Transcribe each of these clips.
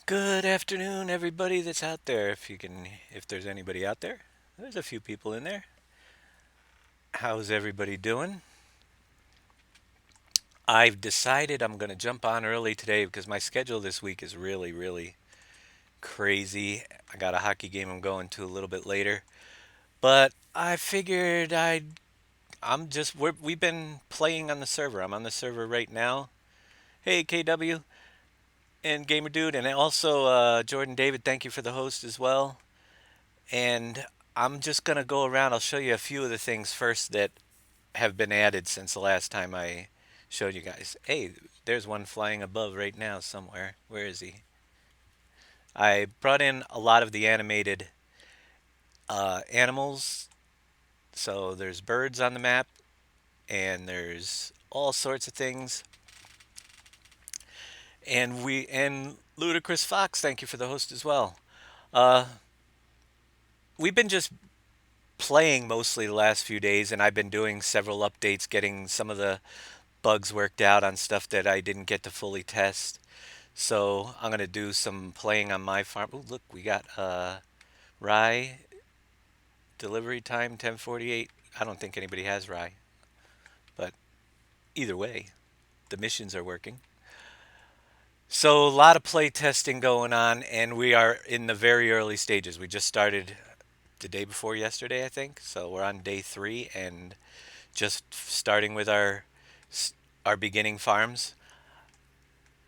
Good afternoon, everybody that's out there. If there's anybody out there, there's a few people in there. How's everybody doing? I've decided I'm going to jump on early today because my schedule this week is really, really crazy. I got a hockey game I'm going to a little bit later, but I figured we've been playing on the server. I'm on the server right now. Hey, KW and Gamer Dude, and also Jordan David. Thank you for the host as well. And I'm just going to go around. I'll show you a few of the things first that have been added since the last time I showed you guys. Hey, there's one flying above right now somewhere. Where is he? I brought in a lot of the animated animals. So there's birds on the map, and there's all sorts of things. And Ludicrous Fox, thank you for the host as well. Uh, we've been just playing mostly the last few days, and I've been doing several updates, getting some of the bugs worked out on stuff that I didn't get to fully test. So I'm gonna do some playing on my farm. Oh, look, we got rye delivery time 10:48. I don't think anybody has rye, but either way, the missions are working. So a lot of play testing going on, and we are in the very early stages. We just started the day before yesterday, I think. So we're on day 3 and just starting with our beginning farms.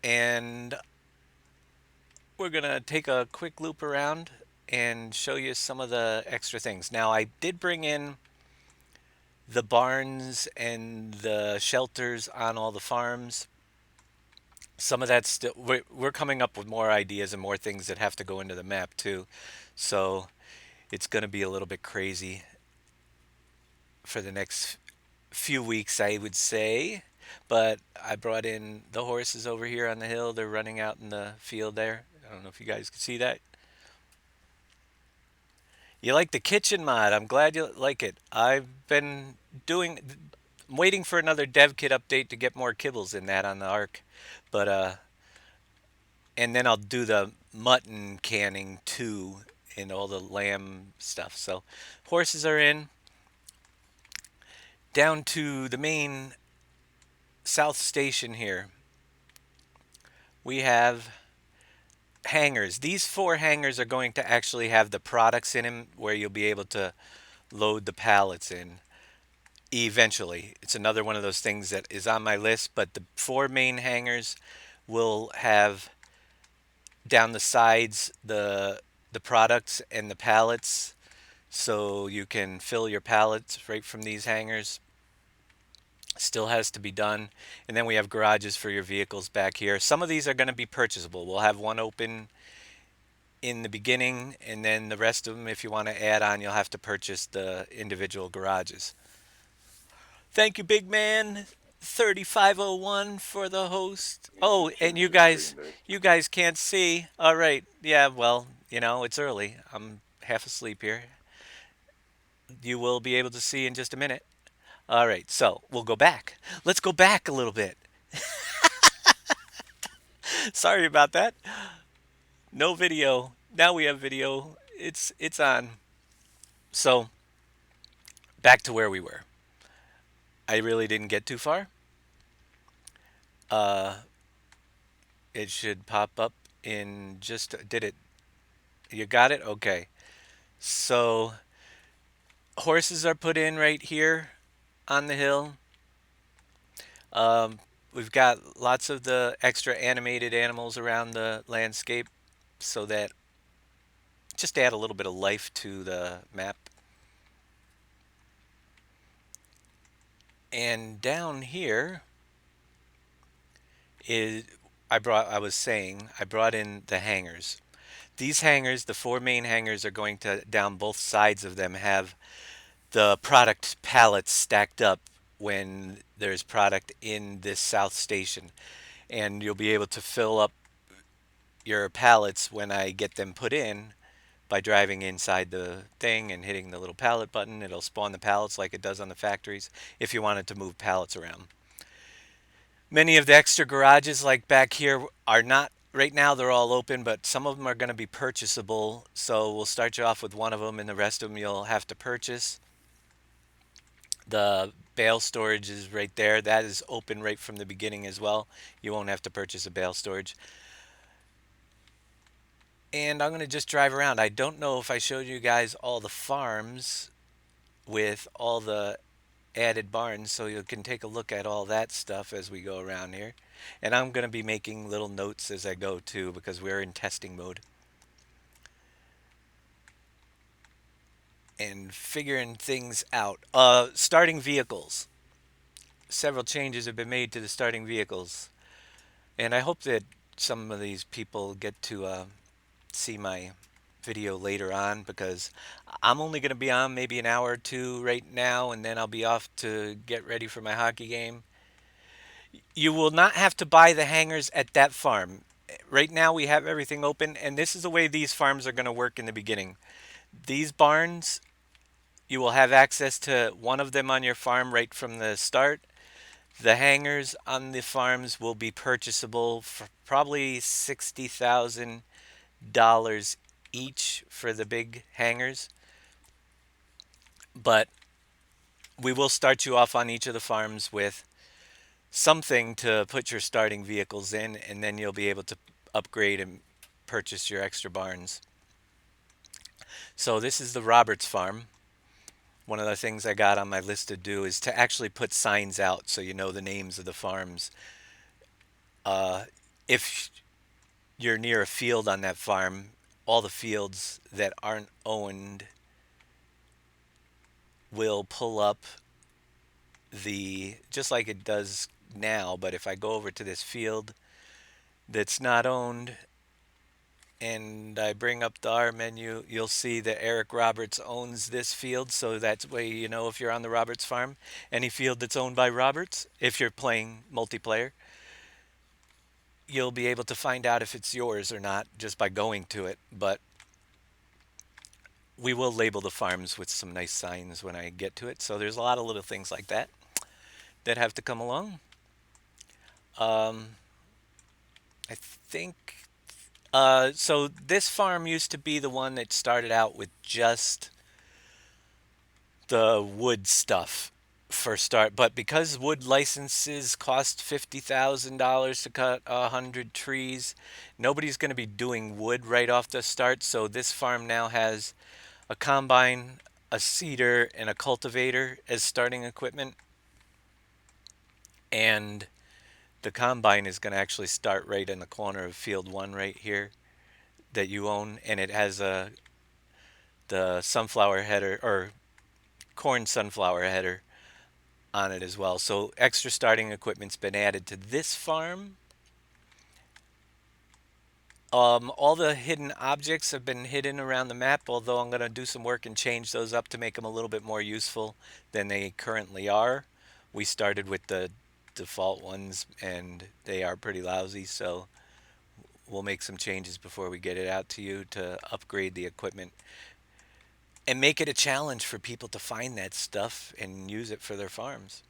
And we're gonna take a quick loop around and show you some of the extra things. Now, I did bring in the barns and the shelters on all the farms. Some of that still, we're coming up with more ideas and more things that have to go into the map too. So it's going to be a little bit crazy for the next few weeks, I would say. But I brought in the horses over here on the hill. They're running out in the field there. I don't know if you guys can see that. You like the kitchen mod. I'm glad you like it. I've been doing, I'm waiting for another dev kit update to get more kibbles in that on the Ark. But, and then I'll do the mutton canning too and all the lamb stuff. So horses are in. Down to the main south station here. We have hangars. These 4 hangars are going to actually have the products in them where you'll be able to load the pallets in. Eventually. It's another one of those things that is on my list, but the 4 main hangars will have down the sides the products and the pallets so you can fill your pallets right from these hangars. Still has to be done. And then we have garages for your vehicles back here. Some of these are going to be purchasable. We'll have one open in the beginning, and then the rest of them, if you want to add on, you'll have to purchase the individual garages. Thank you, big man. 3501 for the host. Oh, and you guys can't see. All right. Yeah, well, it's early. I'm half asleep here. You will be able to see in just a minute. All right. So, we'll go back. Let's go back a little bit. Sorry about that. No video. Now we have video. It's on. So, back to where we were. I really didn't get too far. Uh it should pop up in just did it You got it? Okay. So horses are put in right here on the hill. Um, we've got lots of the extra animated animals around the landscape so that just add a little bit of life to the map. And down here is I was saying I brought in the hangars. These hangars, the 4 main hangars are going to down both sides of them have the product pallets stacked up when there's product in this south station. And you'll be able to fill up your pallets when I get them put in by driving inside the thing and hitting the little pallet button. It'll spawn the pallets like it does on the factories if you wanted to move pallets around. Many of the extra garages, like back here, are not right now they're all open, but some of them are going to be purchasable. So we'll start you off with one of them, and the rest of them you'll have to purchase. The bale storage is right there. That is open right from the beginning as well. You won't have to purchase a bale storage. And I'm going to just drive around. I don't know if I showed you guys all the farms with all the added barns, so you can take a look at all that stuff as we go around here. And I'm going to be making little notes as I go too, because we're in testing mode and figuring things out. Starting vehicles. Several changes have been made to the starting vehicles, and I hope that some of these people get to see my video later on, because I'm only going to be on maybe an hour or two right now, and then I'll be off to get ready for my hockey game. You will not have to buy the hangars at that farm. Right now we have everything open, and this is the way these farms are going to work in the beginning. These barns, you will have access to one of them on your farm right from the start. The hangars on the farms will be purchasable for probably $60,000 each for the big hangars. But we will start you off on each of the farms with something to put your starting vehicles in, and then you'll be able to upgrade and purchase your extra barns. So this is the Roberts farm. One of the things I got on my list to do is to actually put signs out so you know the names of the farms. If you're near a field on that farm, all the fields that aren't owned will pull up the, just like it does now. But if I go over to this field that's not owned and I bring up the R menu, you'll see that Eric Roberts owns this field, so that's way you know if you're on the Roberts farm. Any field that's owned by Roberts, if you're playing multiplayer, you'll be able to find out if it's yours or not just by going to it. But we will label the farms with some nice signs when I get to it. So there's a lot of little things like that that have to come along. Um, I think so. This farm used to be the one that started out with just the wood stuff for start, but because wood licenses cost $50,000 to cut 100 trees, nobody's going to be doing wood right off the start. So this farm now has a combine, a seeder, and a cultivator as starting equipment. And the combine is going to actually start right in the corner of field one right here that you own, and it has the sunflower header or corn sunflower header on it as well. So extra starting equipment's been added to this farm. All the hidden objects have been hidden around the map, although I'm going to do some work and change those up to make them a little bit more useful than they currently are. We started with the default ones, and they are pretty lousy, so we'll make some changes before we get it out to you to upgrade the equipment and make it a challenge for people to find that stuff and use it for their farms.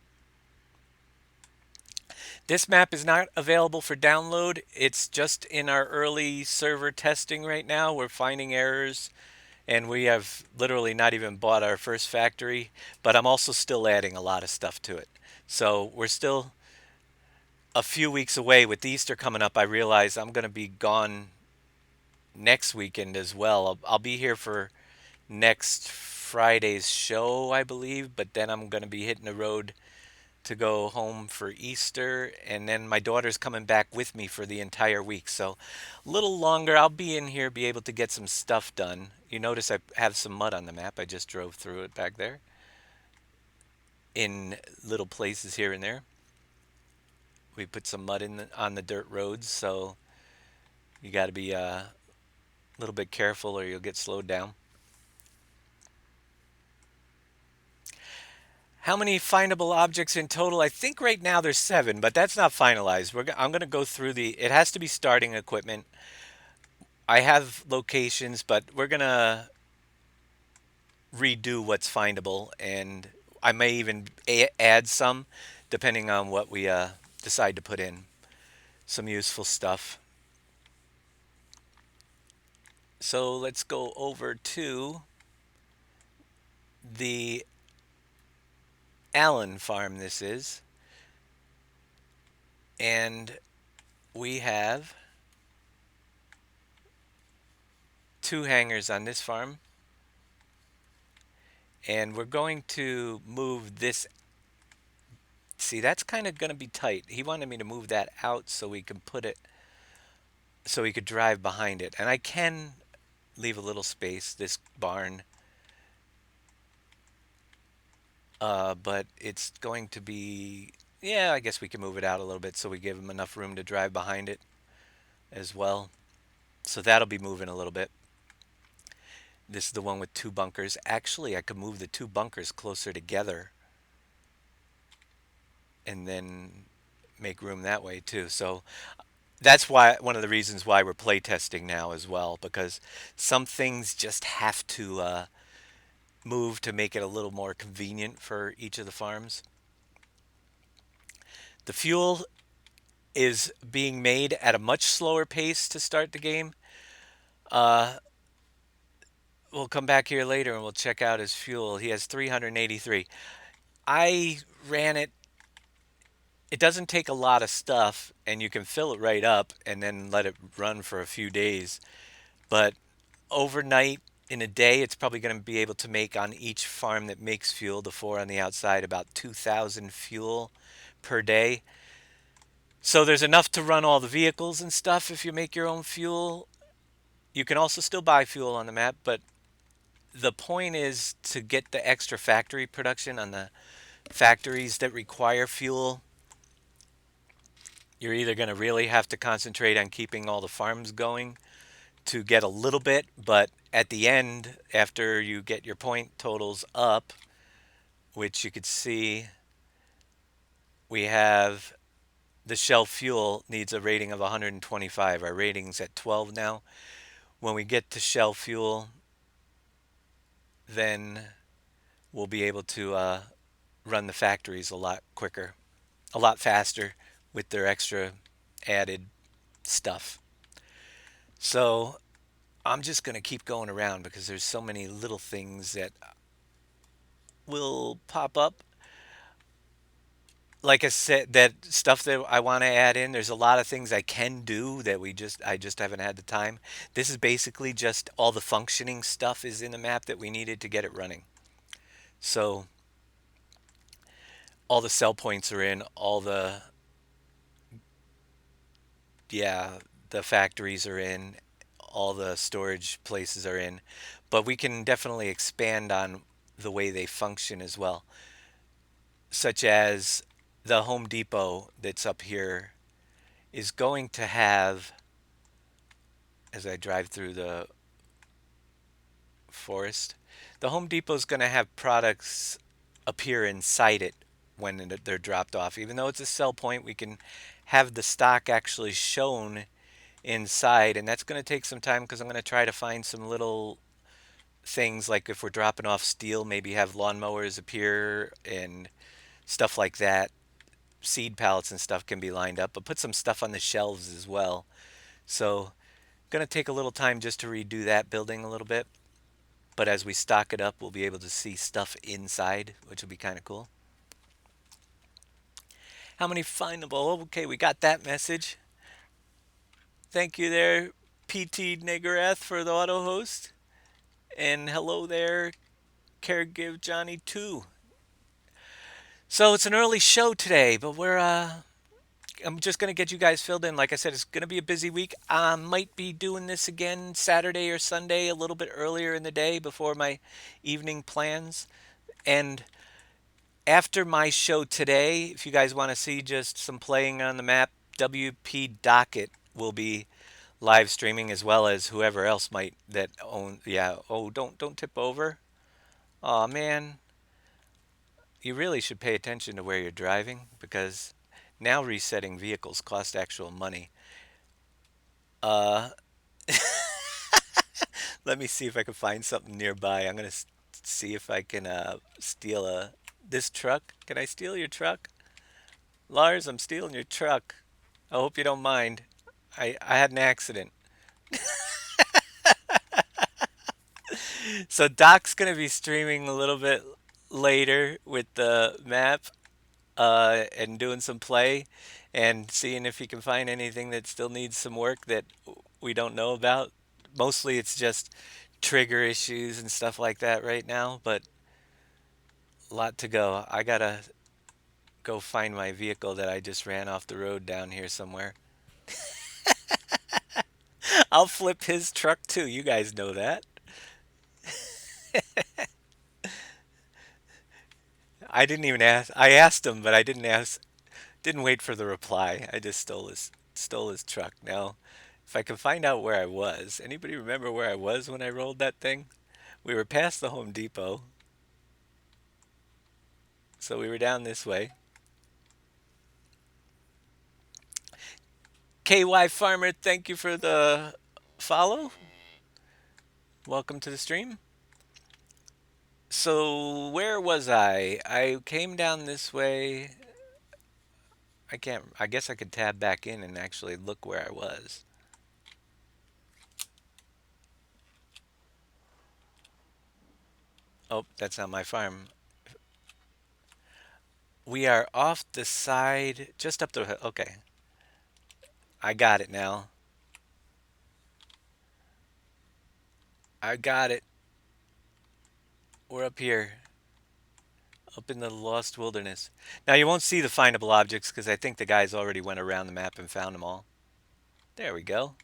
This map is not available for download. It's just in our early server testing right now. We're finding errors, and we have literally not even bought our first factory, but I'm also still adding a lot of stuff to it. So we're still a few weeks away. With Easter coming up, I realize I'm going to be gone next weekend as well. I'll be here for next Friday's show, I believe, but then I'm going to be hitting the road to go home for Easter, and then my daughter's coming back with me for the entire week. So a little longer. I'll be in here, be able to get some stuff done. You notice I have some mud on the map. I just drove through it back there in little places here and there. We put some mud on the dirt roads, so you got to be a little bit careful or you'll get slowed down. How many findable objects in total? I think right now there's 7, but that's not finalized. I'm going to go through it has to be starting equipment. I have locations, but we're going to redo what's findable, and I may even add some depending on what we decide to put in. Some useful stuff. So let's go over to the Allen farm this is. And we have two hangars on this farm. And we're going to move this. See, that's kind of going to be tight. He wanted me to move that out so we can put it, so we could drive behind it. And I can leave a little space, this barn, but it's going to be, yeah, I guess we can move it out a little bit so we give him enough room to drive behind it as well. So that'll be moving a little bit. This is the one with two bunkers. Actually, I could move the two bunkers closer together and then make room that way too. So that's why one of the reasons why we're playtesting now as well, because some things just have to move to make it a little more convenient for each of the farms. The fuel is being made at a much slower pace to start the game. Uh, we'll come back here later and we'll check out his fuel. He has 383. I ran it. It doesn't take a lot of stuff, and you can fill it right up and then let it run for a few days. But overnight, in a day, it's probably going to be able to make on each farm that makes fuel, the four on the outside, about 2,000 fuel per day. So there's enough to run all the vehicles and stuff if you make your own fuel. You can also still buy fuel on the map, but the point is to get the extra factory production on the factories that require fuel. You're either going to really have to concentrate on keeping all the farms going to get a little bit, but at the end, after you get your point totals up, which you could see, we have the Shell fuel needs a rating of 125. Our rating's at 12 now. When we get to Shell fuel, then we'll be able to run the factories a lot quicker, a lot faster with their extra added stuff. So I'm just going to keep going around because there's so many little things that will pop up. Like I said, that stuff that I want to add in, there's a lot of things I can do that I just haven't had the time. This is basically just all the functioning stuff is in the map that we needed to get it running. So all the sell points are in, all the, yeah, the factories are in, all the storage places are in, but we can definitely expand on the way they function as well, such as the Home Depot that's up here is going to have, as I drive through the forest, the Home Depot is going to have products appear inside it when they're dropped off. Even though it's a sell point, we can have the stock actually shown inside, and that's going to take some time because I'm going to try to find some little things like if we're dropping off steel, maybe have lawnmowers appear and stuff like that. Seed pallets and stuff can be lined up, but put some stuff on the shelves as well. So, going to take a little time just to redo that building a little bit. But as we stock it up, we'll be able to see stuff inside, which will be kind of cool. How many findable? Okay, we got that message. Thank you there, PT Negarath, for the auto host. And hello there, Caregive Johnny 2. So it's an early show today, but I'm just going to get you guys filled in. Like I said, it's going to be a busy week. I might be doing this again Saturday or Sunday a little bit earlier in the day before my evening plans. And after my show today, if you guys want to see just some playing on the map, WP Docket will be live streaming as well as whoever else might that own. Yeah. Oh, don't tip over. Oh man, you really should pay attention to where you're driving because now resetting vehicles cost actual money. Uh, let me see if I can find something nearby. I'm gonna see if I can steal this truck. Can I steal your truck? Lars, I'm stealing your truck. I hope you don't mind. I had an accident. So Doc's gonna be streaming a little bit later with the map, and doing some play and seeing if he can find anything that still needs some work that we don't know about. Mostly it's just trigger issues and stuff like that right now, but a lot to go. I gotta go find my vehicle that I just ran off the road down here somewhere. I'll flip his truck too. You guys know that. I didn't even ask. I asked him, but I didn't ask. Didn't wait for the reply. I just stole his truck. Now, if I can find out where I was. Anybody remember where I was when I rolled that thing? We were past the Home Depot, so we were down this way. KY Farmer, thank you for the follow. Welcome to the stream. So, where was I? I came down this way. I can't, I guess I could tab back in and actually look where I was. Oh, that's not my farm. We are off the side, just up the hill. Okay, I got it now. I got it. We're up here, up in the Lost Wilderness. Now, you won't see the findable objects because I think the guys already went around the map and found them all. There we go.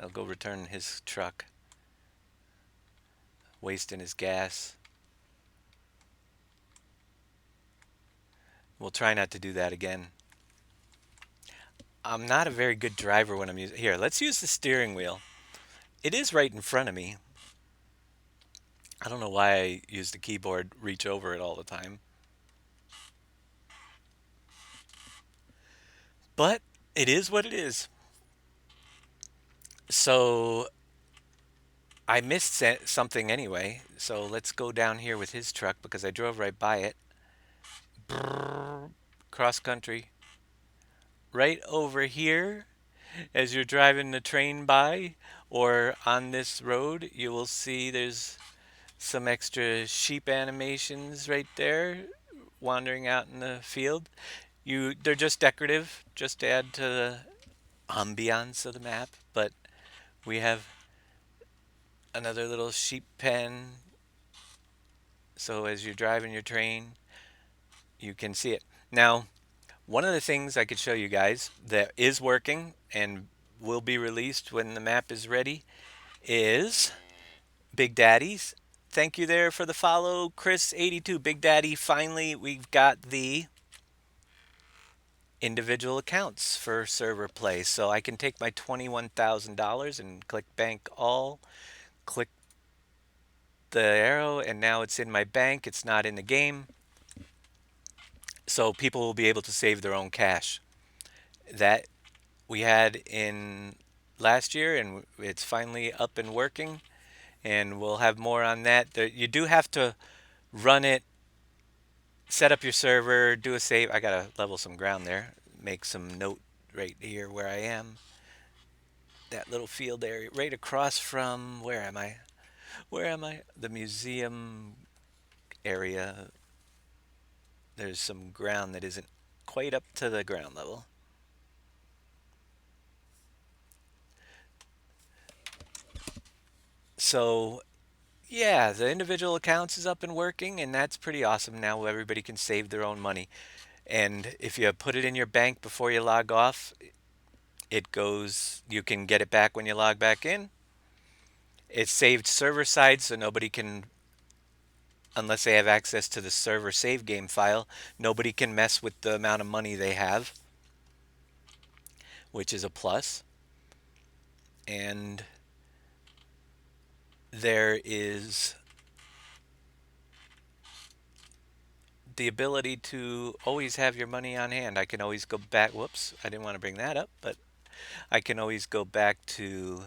I'll go return his truck, wasting his gas. We'll try not to do that again. I'm not a very good driver when I'm using. Here, let's use the steering wheel. It is right in front of me. I don't know why I use the keyboard, reach over it all the time. But it is what it is. So I missed something anyway. So let's go down here with his truck because I drove right by it. Brrr, cross country. Right over here, as you're driving the train by or on this road, you will see there's some extra sheep animations right there wandering out in the field. They're just decorative, just to add to the ambiance of the map, but we have another little sheep pen, so as you're driving your train, you can see it. Now, one of the things I could show you guys that is working and will be released when the map is ready is Big Daddy's. Thank you there for the follow, Chris82. Big Daddy, finally, we've got the individual accounts for server play. So I can take my $21,000 and click bank all, click the arrow, and now it's in my bank. It's not in the game. So people will be able to save their own cash. That we had in last year, and it's finally up and working. And we'll have more on that. You do have to run it, set up your server, do a save. I gotta level some ground there, make some note right here where I am. That little field area right across from, where am I? Where am I? The museum area. There's some ground that isn't quite up to the ground level. So, yeah, the individual accounts is up and working, and that's pretty awesome. Now everybody can save their own money. And if you put it in your bank before you log off, it goes, you can get it back when you log back in. It's saved server side, so nobody can, unless they have access to the server save game file, nobody can mess with the amount of money they have, which is a plus. And there is the ability to always have your money on hand. I can always go back. Whoops, I didn't want to bring that up, but I can always go back to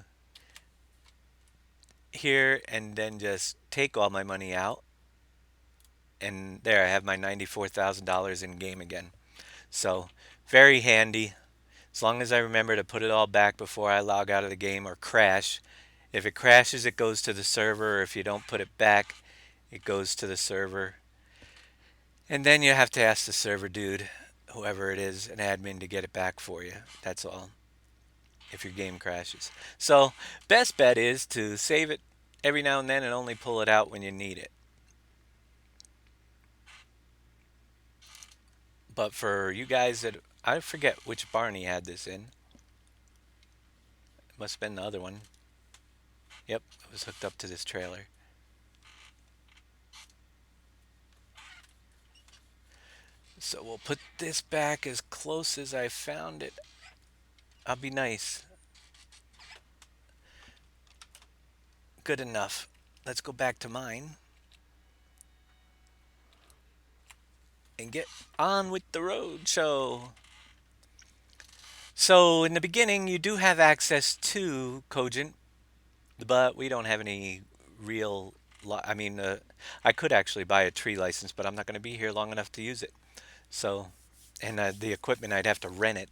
here and then just take all my money out. And there I have my $94,000 in game again. So very handy. As long as I remember to put it all back before I log out of the game or crash, If it crashes, it goes to the server. Or if you don't put it back, it goes to the server. And then you have to ask the server dude, whoever it is, an admin, to get it back for you. That's all. If your game crashes. So, best bet is to save it every now and then and only pull it out when you need it. But for you guys that I forget which barn he had this in. It must have been the other one. Yep, it was hooked up to this trailer. So we'll put this back as close as I found it. I'll be nice. Good enough. Let's go back to mine and get on with the road show. So in the beginning, you do have access to Cogent, but we don't have any real. I mean, I could actually buy a tree license, but I'm not going to be here long enough to use it. So, and the equipment, I'd have to rent it.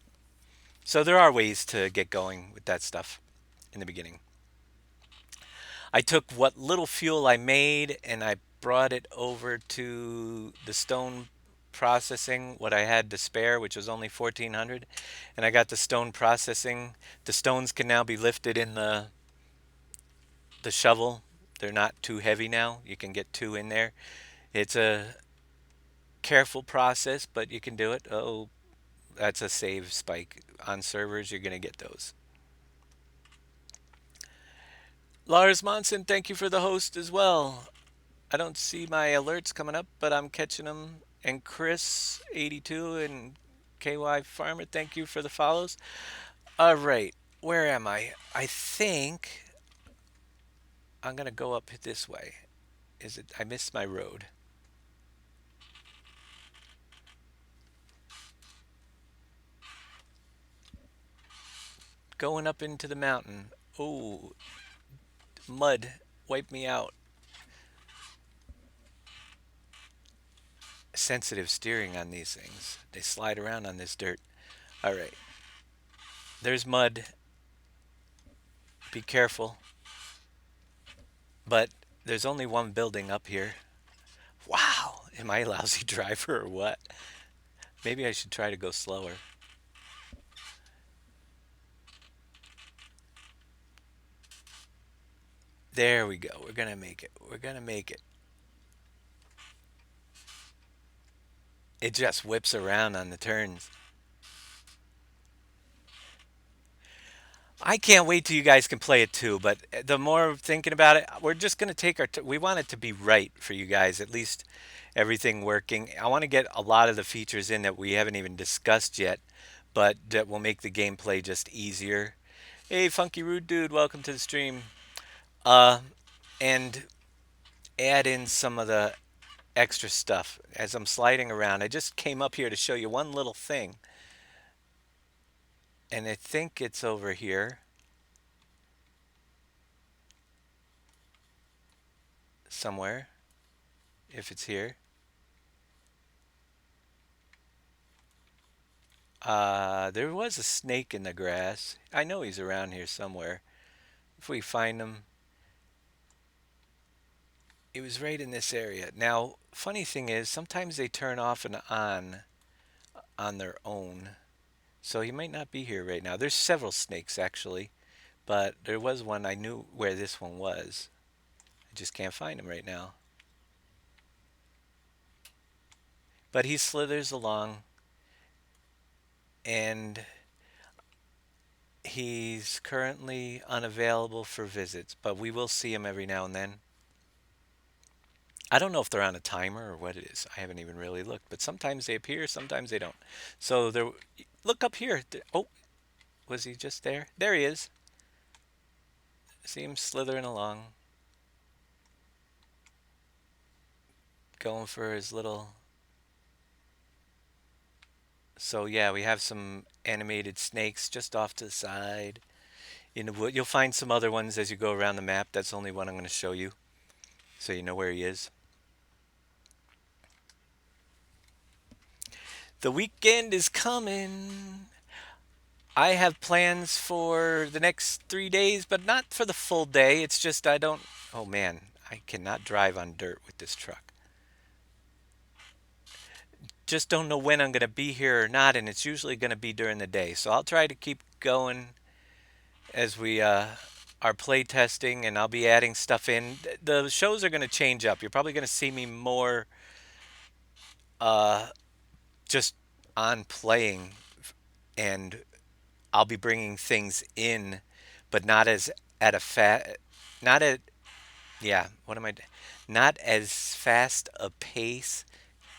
So there are ways to get going with that stuff in the beginning. I took what little fuel I made and I brought it over to the stone processing, what I had to spare, which was only 1400, and I got the stone processing. The stones can now be lifted in the shovel. They're not too heavy now. You can get two in there. It's a careful process, but you can do it. Oh, that's a save spike. On servers, you're going to get those. Lars Monson, thank you for the host as well. I don't see my alerts coming up, but I'm catching them. And Chris82 and KY Farmer, thank you for the follows. All right, where am I? I think I'm going to go up this way. Is it? I missed my road. Going up into the mountain. Oh, mud. Wipe me out. Sensitive steering on these things. They slide around on this dirt. All right. There's mud. Be careful. But there's only one building up here. Wow. Am I a lousy driver or what? Maybe I should try to go slower. There we go. We're going to make it. We're going to make it. It just whips around on the turns. I can't wait till you guys can play it too, but the more I'm thinking about it, we're just going to take our we want it to be right for you guys, at least everything working. I want to get a lot of the features in that we haven't even discussed yet, but that will make the gameplay just easier. Hey, Funky Rude Dude, welcome to the stream. Uh, and add in some of the extra stuff as I'm sliding around. I just came up here to show you one little thing. And I think it's over here somewhere, if it's here. There was a snake in the grass. I know he's around here somewhere. If we find him, he was right in this area. Now, funny thing is, sometimes they turn off and on their own. So he might not be here right now. There's several snakes actually, but there was one I knew where this one was. I just can't find him right now. But he slithers along and he's currently unavailable for visits, but we will see him every now and then. I don't know if they're on a timer or what it is. I haven't even really looked, but sometimes they appear, sometimes they don't. So there, look up here. Oh, was he just there? There he is. See him slithering along, going for his little. So yeah, we have some animated snakes just off to the side in the wood. You'll find some other ones as you go around the map. That's the only one I'm going to show you, so you know where he is. The weekend is coming. I have plans for the next 3 days, but not for the full day. It's just I don't. Oh man, I cannot drive on dirt with this truck. Just don't know when I'm going to be here or not, and it's usually going to be during the day. So I'll try to keep going as we are play testing, and I'll be adding stuff in. The shows are going to change up. You're probably going to see me more uh, just on playing, and I'll be bringing things in, but not as at a not at yeah. What am I? Not as fast a pace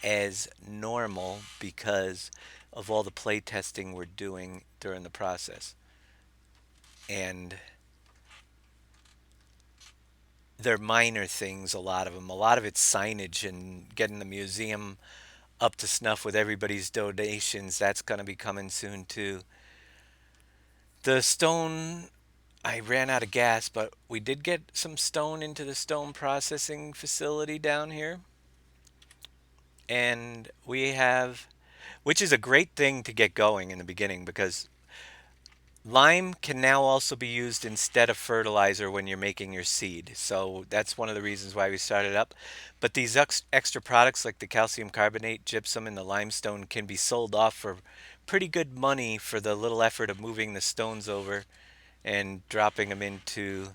as normal because of all the play testing we're doing during the process. And they're minor things, a lot of them. A lot of it's signage and getting the museum up to snuff with everybody's donations. That's going to be coming soon, too. The stone, I ran out of gas, but we did get some stone into the stone processing facility down here. And we have, which is a great thing to get going in the beginning because lime can now also be used instead of fertilizer when you're making your seed. So that's one of the reasons why we started up. But these extra products like the calcium carbonate, gypsum, and the limestone can be sold off for pretty good money for the little effort of moving the stones over and dropping them into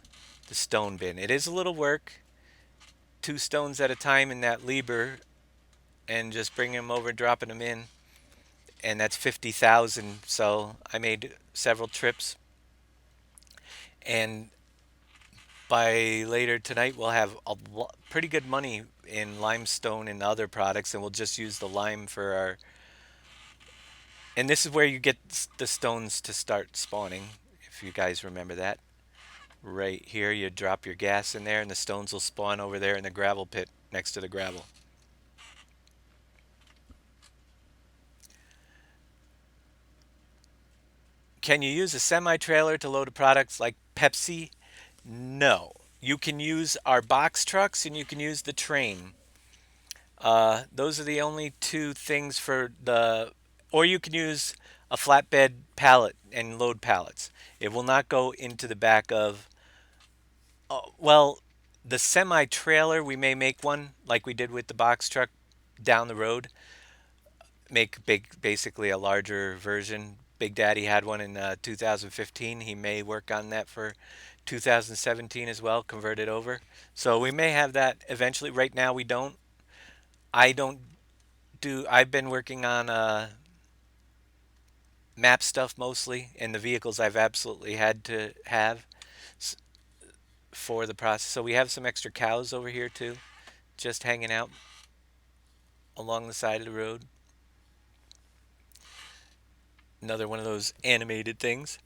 the stone bin. It is a little work, 2 stones at a time in that Lieber, and just bringing them over and dropping them in. And that's 50,000. So I made several trips, and by later tonight we'll have pretty good money in limestone and other products, and we'll just use the lime for our. And this is where you get the stones to start spawning, if you guys remember that. Right here, you drop your gas in there, and the stones will spawn over there in the gravel pit next to the gravel. Can you use a semi-trailer to load products like Pepsi? No. You can use our box trucks and you can use the train. Those are the only two things for the, or you can use a flatbed pallet and load pallets. It will not go into the back of, well, the semi trailer, we may make one like we did with the box truck down the road, make basically a larger version. Big Daddy had one in 2015. He may work on that for 2017 as well, convert it over. So we may have that eventually. Right now, we don't. I don't do. I've been working on map stuff mostly, and the vehicles I've absolutely had to have for the process. So we have some extra cows over here too, just hanging out along the side of the road. Another one of those animated things.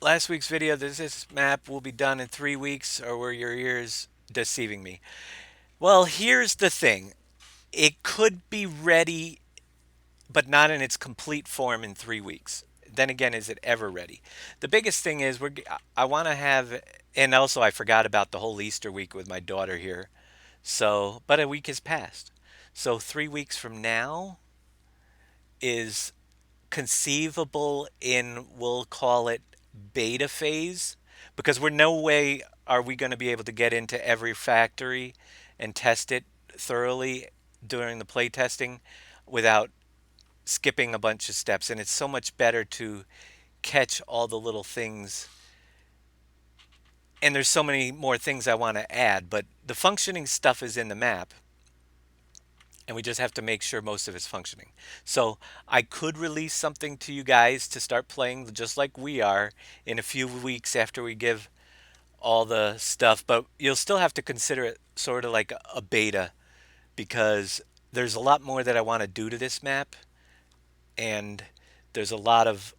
Last week's video, this map will be done in 3 weeks, or were your ears deceiving me? Well, here's the thing. It could be ready, but not in its complete form in 3 weeks. Then again, is it ever ready? The biggest thing is I want to have, and also I forgot about the whole Easter week with my daughter here. So, but a week has passed. So 3 weeks from now is conceivable in, we'll call it beta phase, because we're no way are we going to be able to get into every factory and test it thoroughly during the play testing without skipping a bunch of steps. And it's so much better to catch all the little things. And there's so many more things I want to add, but the functioning stuff is in the map, and we just have to make sure most of it's functioning. So I could release something to you guys to start playing just like we are in a few weeks after we give all the stuff, but you'll still have to consider it sort of like a beta because there's a lot more that I want to do to this map, and there's a lot of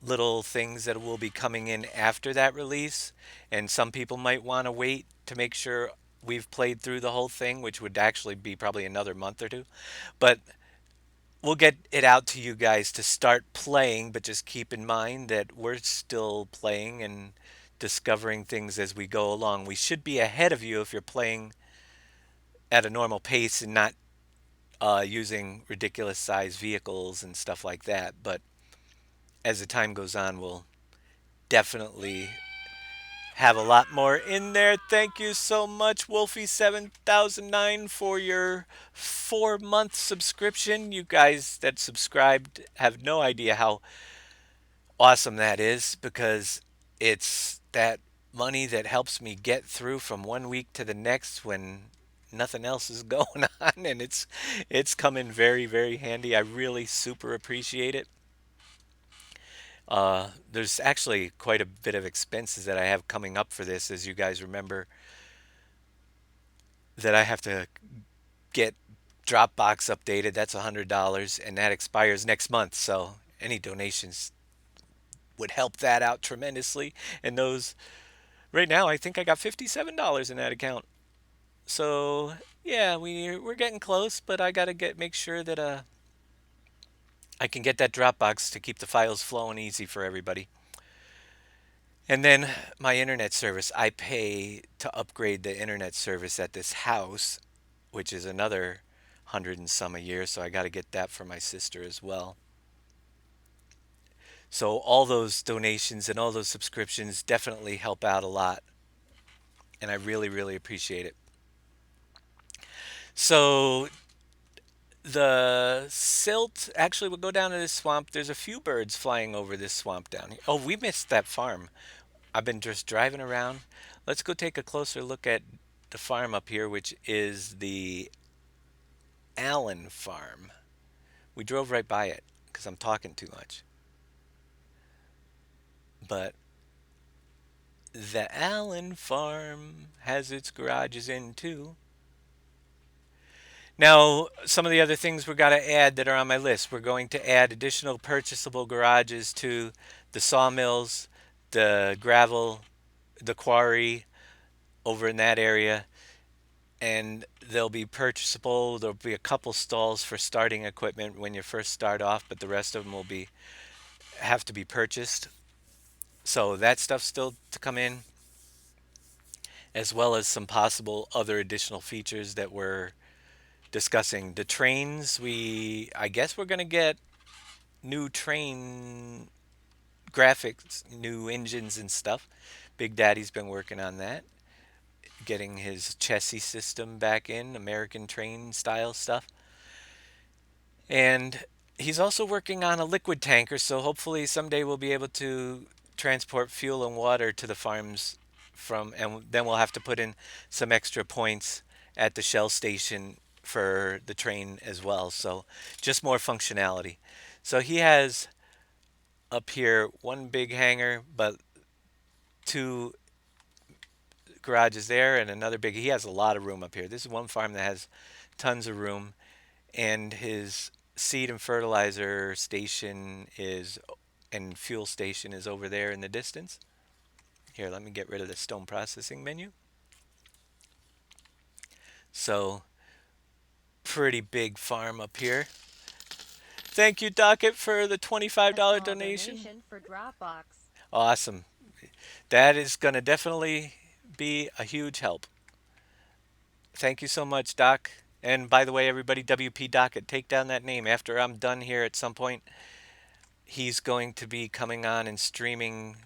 little things that will be coming in after that release, and some people might want to wait to make sure we've played through the whole thing, which would actually be probably another month or two. But we'll get it out to you guys to start playing, but just keep in mind that we're still playing and discovering things as we go along. We should be ahead of you if you're playing at a normal pace and not using ridiculous size vehicles and stuff like that. But as the time goes on, we'll definitely have a lot more in there. Thank you so much, Wolfie7009, for your 4 month subscription. You guys that subscribed have no idea how awesome that is, because it's that money that helps me get through from one week to the next when nothing else is going on, and it's come in very, very handy. I really super appreciate it. There's actually quite a bit of expenses that I have coming up for this, as you guys remember, that I have to get Dropbox updated. That's $100, and that expires next month. So any donations would help that out tremendously. And those right now, I think I got $57 in that account. So yeah, we're getting close, but I gotta get make sure that I can get that Dropbox to keep the files flowing easy for everybody. And then my internet service, I pay to upgrade the internet service at this house, which is another hundred and some a year. So I got to get that for my sister as well. So all those donations and all those subscriptions definitely help out a lot, and I really, really appreciate it. So the silt actually will go down to this swamp. There's a few birds flying over this swamp down here. Oh, we missed that farm. I've been just driving around. Let's go take a closer look at the farm up here, which is the Allen farm. We drove right by it because I'm talking too much. But the Allen farm has its garages in too. Now, some of the other things we're got to add that are on my list. We're going to add additional purchasable garages to the sawmills, the gravel, the quarry over in that area, and they'll be purchasable. There'll be a couple stalls for starting equipment when you first start off, but the rest of them will be have to be purchased. So that stuff's still to come in, as well as some possible other additional features that we're discussing. The trains, I guess we're going to get new train graphics, new engines and stuff. Big Daddy's been working on that, getting his chassis system back in, American train style stuff. And he's also working on a liquid tanker, so hopefully someday we'll be able to transport fuel and water to the farms and then we'll have to put in some extra points at the Shell station for the train as well. So just more functionality. So he has up here one big hangar, but two garages there and another big. He has a lot of room up here. This is one farm that has tons of room, and his seed and fertilizer station is and fuel station is over there in the distance. Here, let me get rid of the stone processing menu. So, pretty big farm up here. Thank you, Docket, for the $25 donation for Dropbox. Awesome. That is going to definitely be a huge help. Thank you so much, Doc. And by the way, everybody, WP Docket, take down that name. After I'm done here at some point, he's going to be coming on and streaming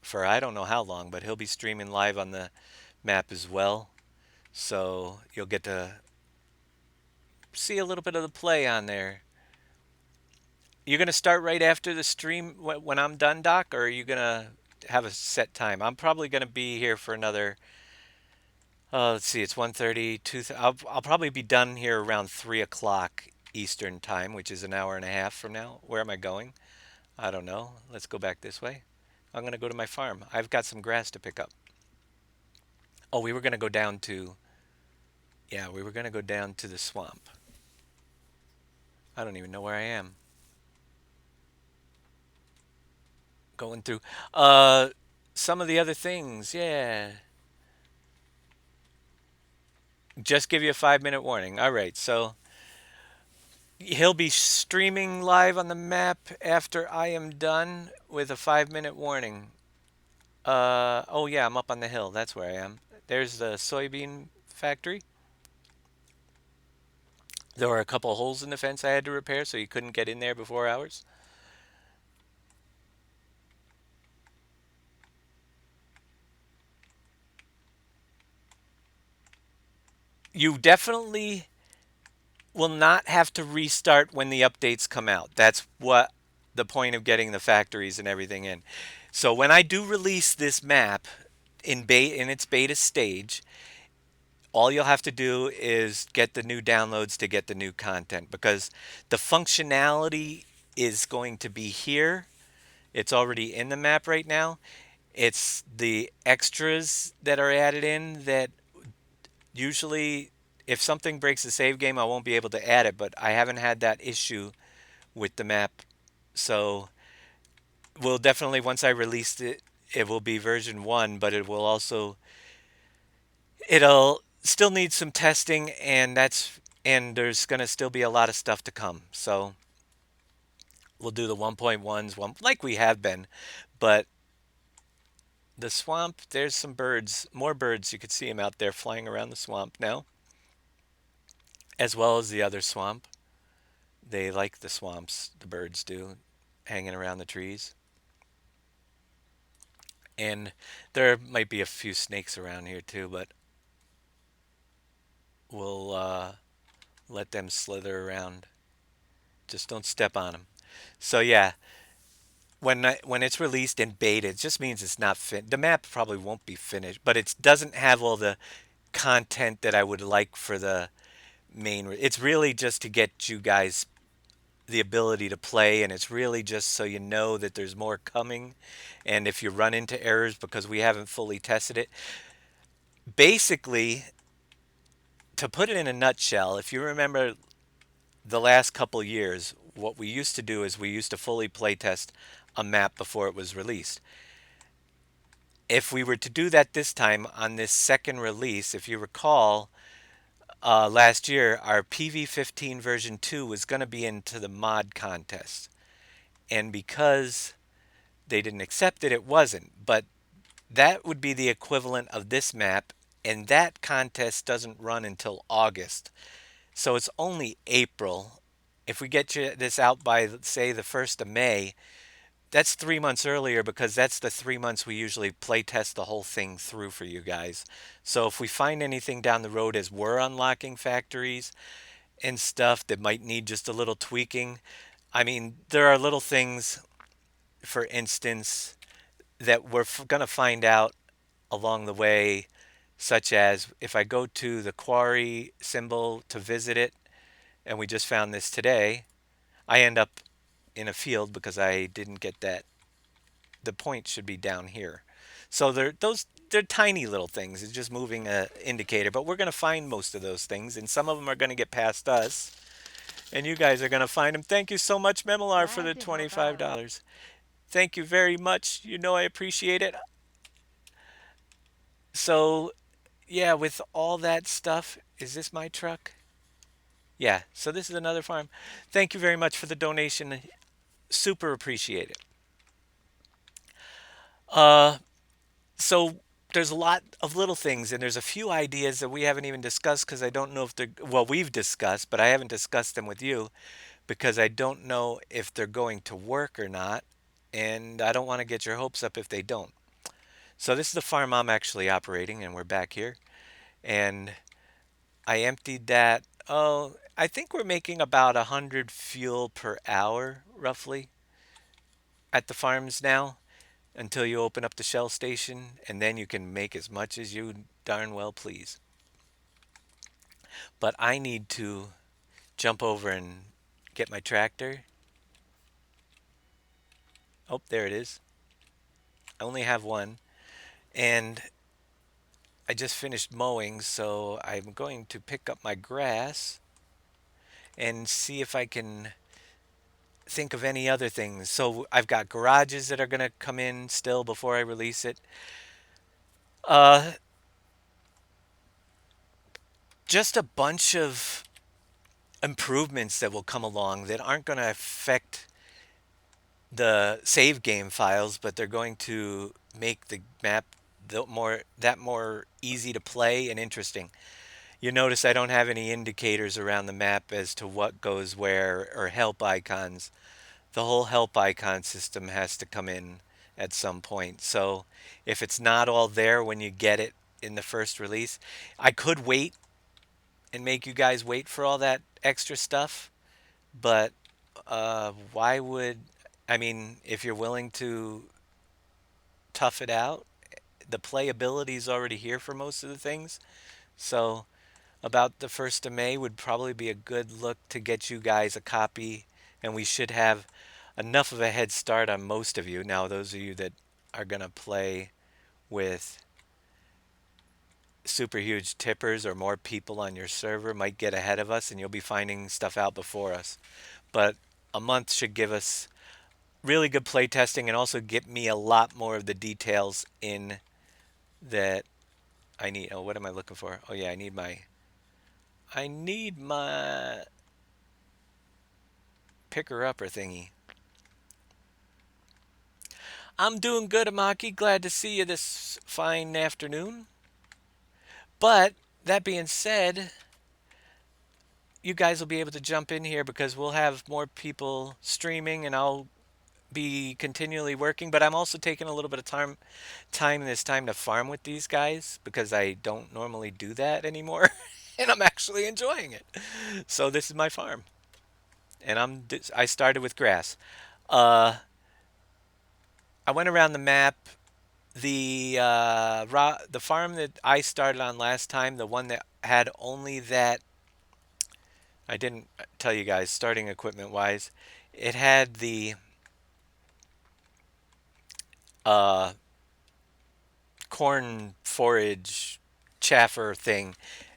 for I don't know how long, but he'll be streaming live on the map as well. So you'll get to see a little bit of the play on there. You're going to start right after the stream when I'm done, Doc, or are you going to have a set time? I'm probably going to be here for another, let's see, it's 1:30, 2, I'll probably be done here around 3 o'clock Eastern time, which is an hour and a half from now. Where am I going? I don't know. Let's go back this way. I'm going to go to my farm. I've got some grass to pick up. Oh, we were going to go down to, yeah, we were going to go down to the swamp. I don't even know where I am. Going through uh some of the other things, yeah. Just give you a 5 minute warning. All right, so he'll be streaming live on the map after I am done with a 5 minute warning. Oh yeah, I'm up on the hill. That's where I am. There's the soybean factory. There were a couple holes in the fence I had to repair, so you couldn't get in there before hours. You definitely will not have to restart when the updates come out. That's what the point of getting the factories and everything in. So when I do release this map in its beta stage, all you'll have to do is get the new downloads to get the new content because the functionality is going to be here. It's already in the map right now. It's the extras that are added in that usually if something breaks the save game, I won't be able to add it, but I haven't had that issue with the map. So we'll definitely once I release it, it will be version 1, but it'll still need some testing and there's going to still be a lot of stuff to come. So we'll do the 1.1s one like we have been, but the swamp, there's some birds, more birds. You could see them out there flying around the swamp now, as well as the other swamp. They like the swamps, the birds do, hanging around the trees. And there might be a few snakes around here too, but we'll let them slither around. Just don't step on them. So yeah, when it's released in beta, it just means it's not the map probably won't be finished, but it doesn't have all the content that I would like for the main. It's really just to get you guys the ability to play, and it's really just so you know that there's more coming. And if you run into errors because we haven't fully tested it, basically, to put it in a nutshell, if you remember the last couple years, what we used to do is we used to fully playtest a map before it was released. If we were to do that this time on this second release, if you recall, last year our PV15 version 2 was going to be into the mod contest. And because they didn't accept it, it wasn't. But that would be the equivalent of this map, and that contest doesn't run until August. So it's only April. If we get you this out by, let's say, the 1st of May, that's 3 months earlier because that's the 3 months we usually play test the whole thing through for you guys. So if we find anything down the road as we're unlocking factories and stuff that might need just a little tweaking, I mean, there are little things, for instance, that we're going to find out along the way, such as if I go to the quarry symbol to visit it, and we just found this today, I end up in a field because I didn't get that. The point should be down here. So they're tiny little things. It's just moving a indicator, but we're going to find most of those things, and some of them are going to get past us, and you guys are going to find them. Thank you so much, Memolar, for Glad the to help out. $25. Thank you very much. You know I appreciate it. So yeah, with all that stuff, is this my truck? Yeah. So this is another farm. Thank you very much for the donation. Super appreciate it. Uh, so there's a lot of little things, and there's a few ideas that we haven't even discussed because I don't know if they're well, we've discussed, but I haven't discussed them with you because I don't know if they're going to work or not, and I don't want to get your hopes up if they don't. So this is the farm I'm actually operating, and we're back here, and I emptied that. Oh, I think we're making about 100 fuel per hour, roughly, at the farms now until you open up the Shell station, and then you can make as much as you darn well please. But I need to jump over and get my tractor. Oh, there it is. I only have one, and I just finished mowing, so I'm going to pick up my grass and see if I can think of any other things. So I've got garages that are going to come in still before I release it. Uh, just a bunch of improvements that will come along that aren't going to affect the save game files, but they're going to make the map more easy to play and interesting. You notice I don't have any indicators around the map as to what goes where or help icons. The whole help icon system has to come in at some point. So if it's not all there when you get it in the first release, I could wait and make you guys wait for all that extra stuff, but why would I mean, if you're willing to tough it out, the playability is already here for most of the things. So about the 1st of May would probably be a good look to get you guys a copy, and we should have enough of a head start on most of you. Now, those of you that are going to play with super huge tippers or more people on your server might get ahead of us, and you'll be finding stuff out before us. But a month should give us really good play testing and also get me a lot more of the details in that I need. Oh, what am I looking for? Oh yeah, I need my picker upper thingy. I'm doing good, Amaki. Glad to see you this fine afternoon. But that being said, you guys will be able to jump in here because we'll have more people streaming and I'll be continually working, but I'm also taking a little bit of time this time to farm with these guys because I don't normally do that anymore and I'm actually enjoying it. So this is my farm and I started with grass. Uh I went around the map. The farm that I started on last time, the one that had only that, I didn't tell you guys starting equipment wise, it had the uh corn forage chaffer thing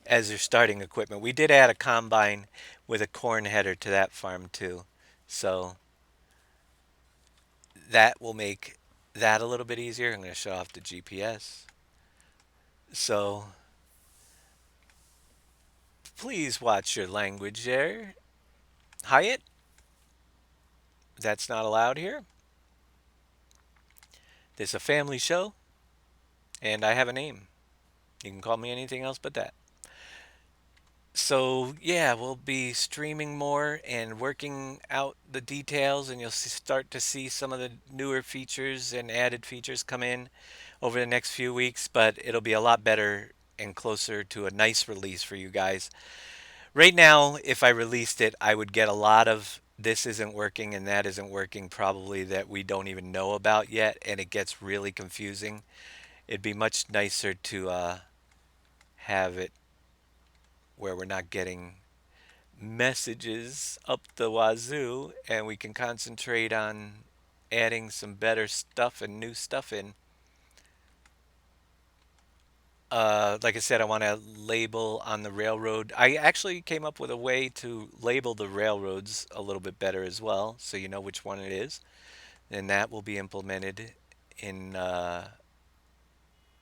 as your starting equipment. We did add a combine with a corn header to that farm too. So that will make that a little bit easier. I'm going to show off the GPS. So please watch your language there. Hyatt, that's not allowed here. This is a family show, and I have a name. You can call me anything else but that. So, yeah, we'll be streaming more and working out the details, and you'll start to see some of the newer features and added features come in over the next few weeks, but it'll be a lot better and closer to a nice release for you guys. Right now, if I released it, I would get a lot of this isn't working and that isn't working, probably that we don't even know about yet, and it gets really confusing. It'd be much nicer to have it where we're not getting messages up the wazoo and we can concentrate on adding some better stuff and new stuff in. Like I said, I want to label on the railroad. I actually came up with a way to label the railroads a little bit better as well, so you know which one it is. And that will be implemented in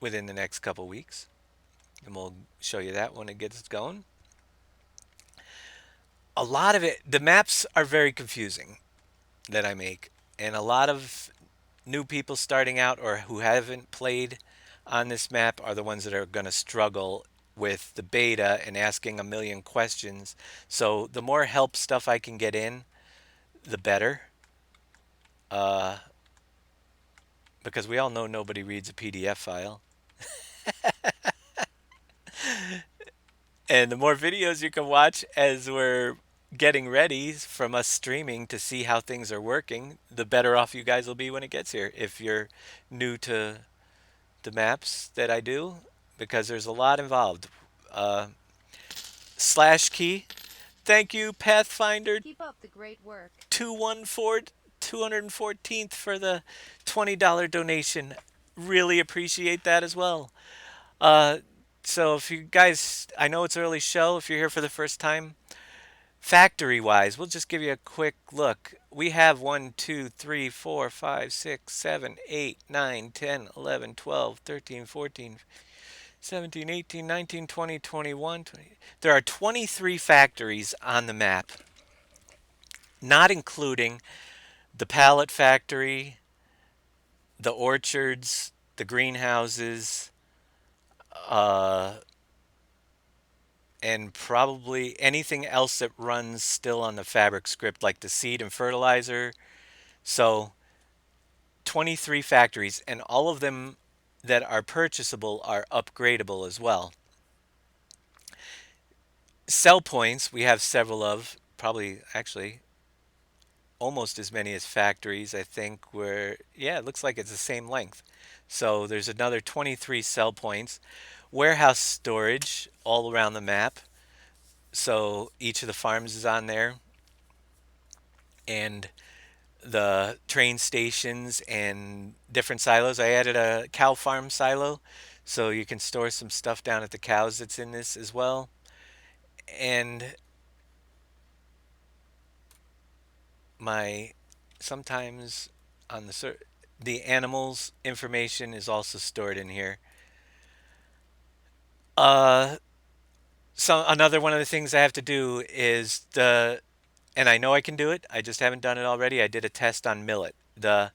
within the next couple weeks, and we'll show you that when it gets going. A lot of it, the maps are very confusing that I make, and a lot of new people starting out or who haven't played on this map are the ones that are going to struggle with the beta and asking a million questions. So the more help stuff I can get in, the better. Uh, because we all know nobody reads a PDF file. And the more videos you can watch as we're getting ready from us streaming to see how things are working, the better off you guys will be when it gets here. If you're new to the maps that I do, because there's a lot involved. Uh, slash key. Thank you, Pathfinder Keep up the great work. 214 214th for the $20 donation. Really appreciate that as well. Uh, so if you guys, I know it's early show. If you're here for the first time, factory wise, we'll just give you a quick look. We have 1, 2, 3, 4, 5, 6, 7, 8, 9, 10, 11, 12, 13, 14, 17, 18, 19, 20, 21, 20. There are 23 factories on the map, not including the pallet factory, the orchards, the greenhouses, uh, and probably anything else that runs still on the fabric script, like the seed and fertilizer. So 23 factories, and all of them that are purchasable are upgradable as well. Sell points, we have several of, probably actually almost as many as factories, I think, where, yeah, it looks like it's the same length. So there's another 23 sell points. Warehouse storage all around the map. So each of the farms is on there. And the train stations and different silos. I added a cow farm silo so you can store some stuff down at the cows that's in this as well. And my sometimes on the animals information is also stored in here. Uh so another one of the things I have to do is the and I know I can do it. I just haven't done it already. I did a test on millet. The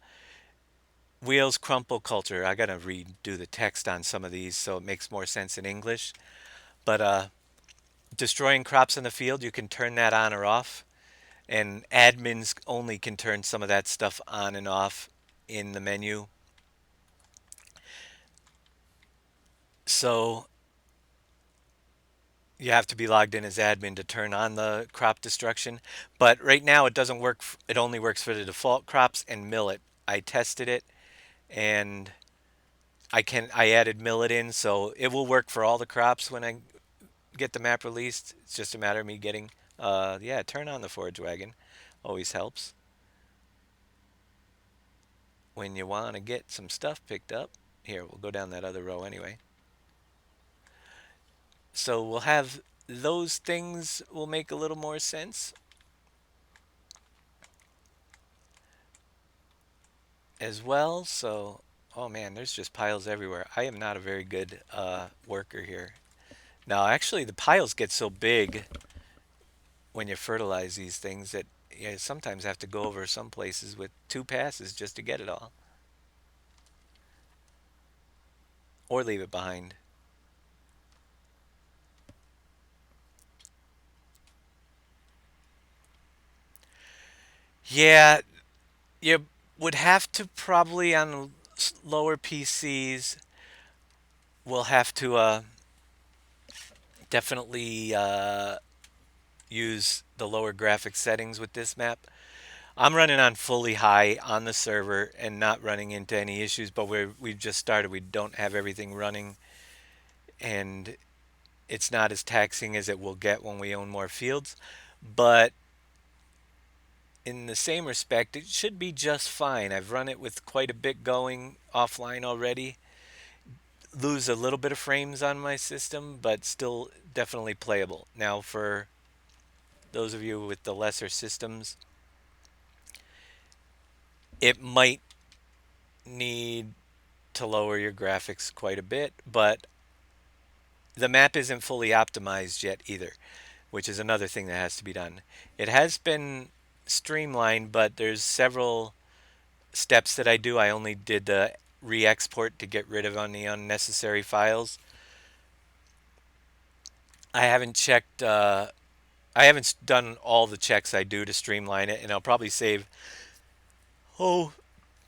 wheels crumple culture. I got to redo the text on some of these so it makes more sense in English. But destroying crops in the field, you can turn that on or off. And admins only can turn some of that stuff on and off in the menu. So you have to be logged in as admin to turn on the crop destruction. But right now it doesn't work. It only works for the default crops and millet. I tested it and I added millet in, so it will work for all the crops when I get the map released. It's just a matter of me getting yeah, turn on the forage wagon. Always helps when you want to get some stuff picked up. Here, we'll go down that other row anyway. So we'll have those things will make a little more sense as well. So, oh man, there's just piles everywhere. I am not a very good worker here. Now, actually, the piles get so big when you fertilize these things that you sometimes have to go over some places with 2 passes just to get it all, or leave it behind. Yeah, you would have to probably on lower PCs. We'll have to definitely use the lower graphics settings with this map. I'm running on fully high on the server and not running into any issues, but we've just started. We don't have everything running, and it's not as taxing as it will get when we own more fields. But in the same respect, it should be just fine. I've run it with quite a bit going offline already. Lose a little bit of frames on my system, but still definitely playable. Now, for those of you with the lesser systems, it might need to lower your graphics quite a bit, but the map isn't fully optimized yet either, which is another thing that has to be done. It has been streamlined, but there's several steps that I do. I only did the re-export to get rid of any unnecessary files. I haven't checked. I haven't done all the checks I do to streamline it, and I'll probably save. Oh,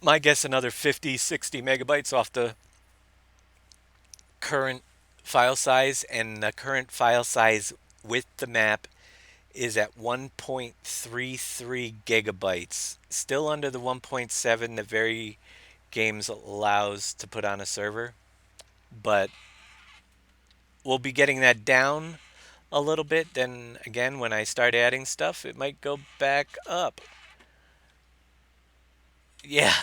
my guess another 50, 60 megabytes off the current file size, and the current file size with the map is at 1.33 gigabytes. Still under the 1.7 that very games allows to put on a server, but we'll be getting that down a little bit. Then again, when I start adding stuff, it might go back up. Yeah,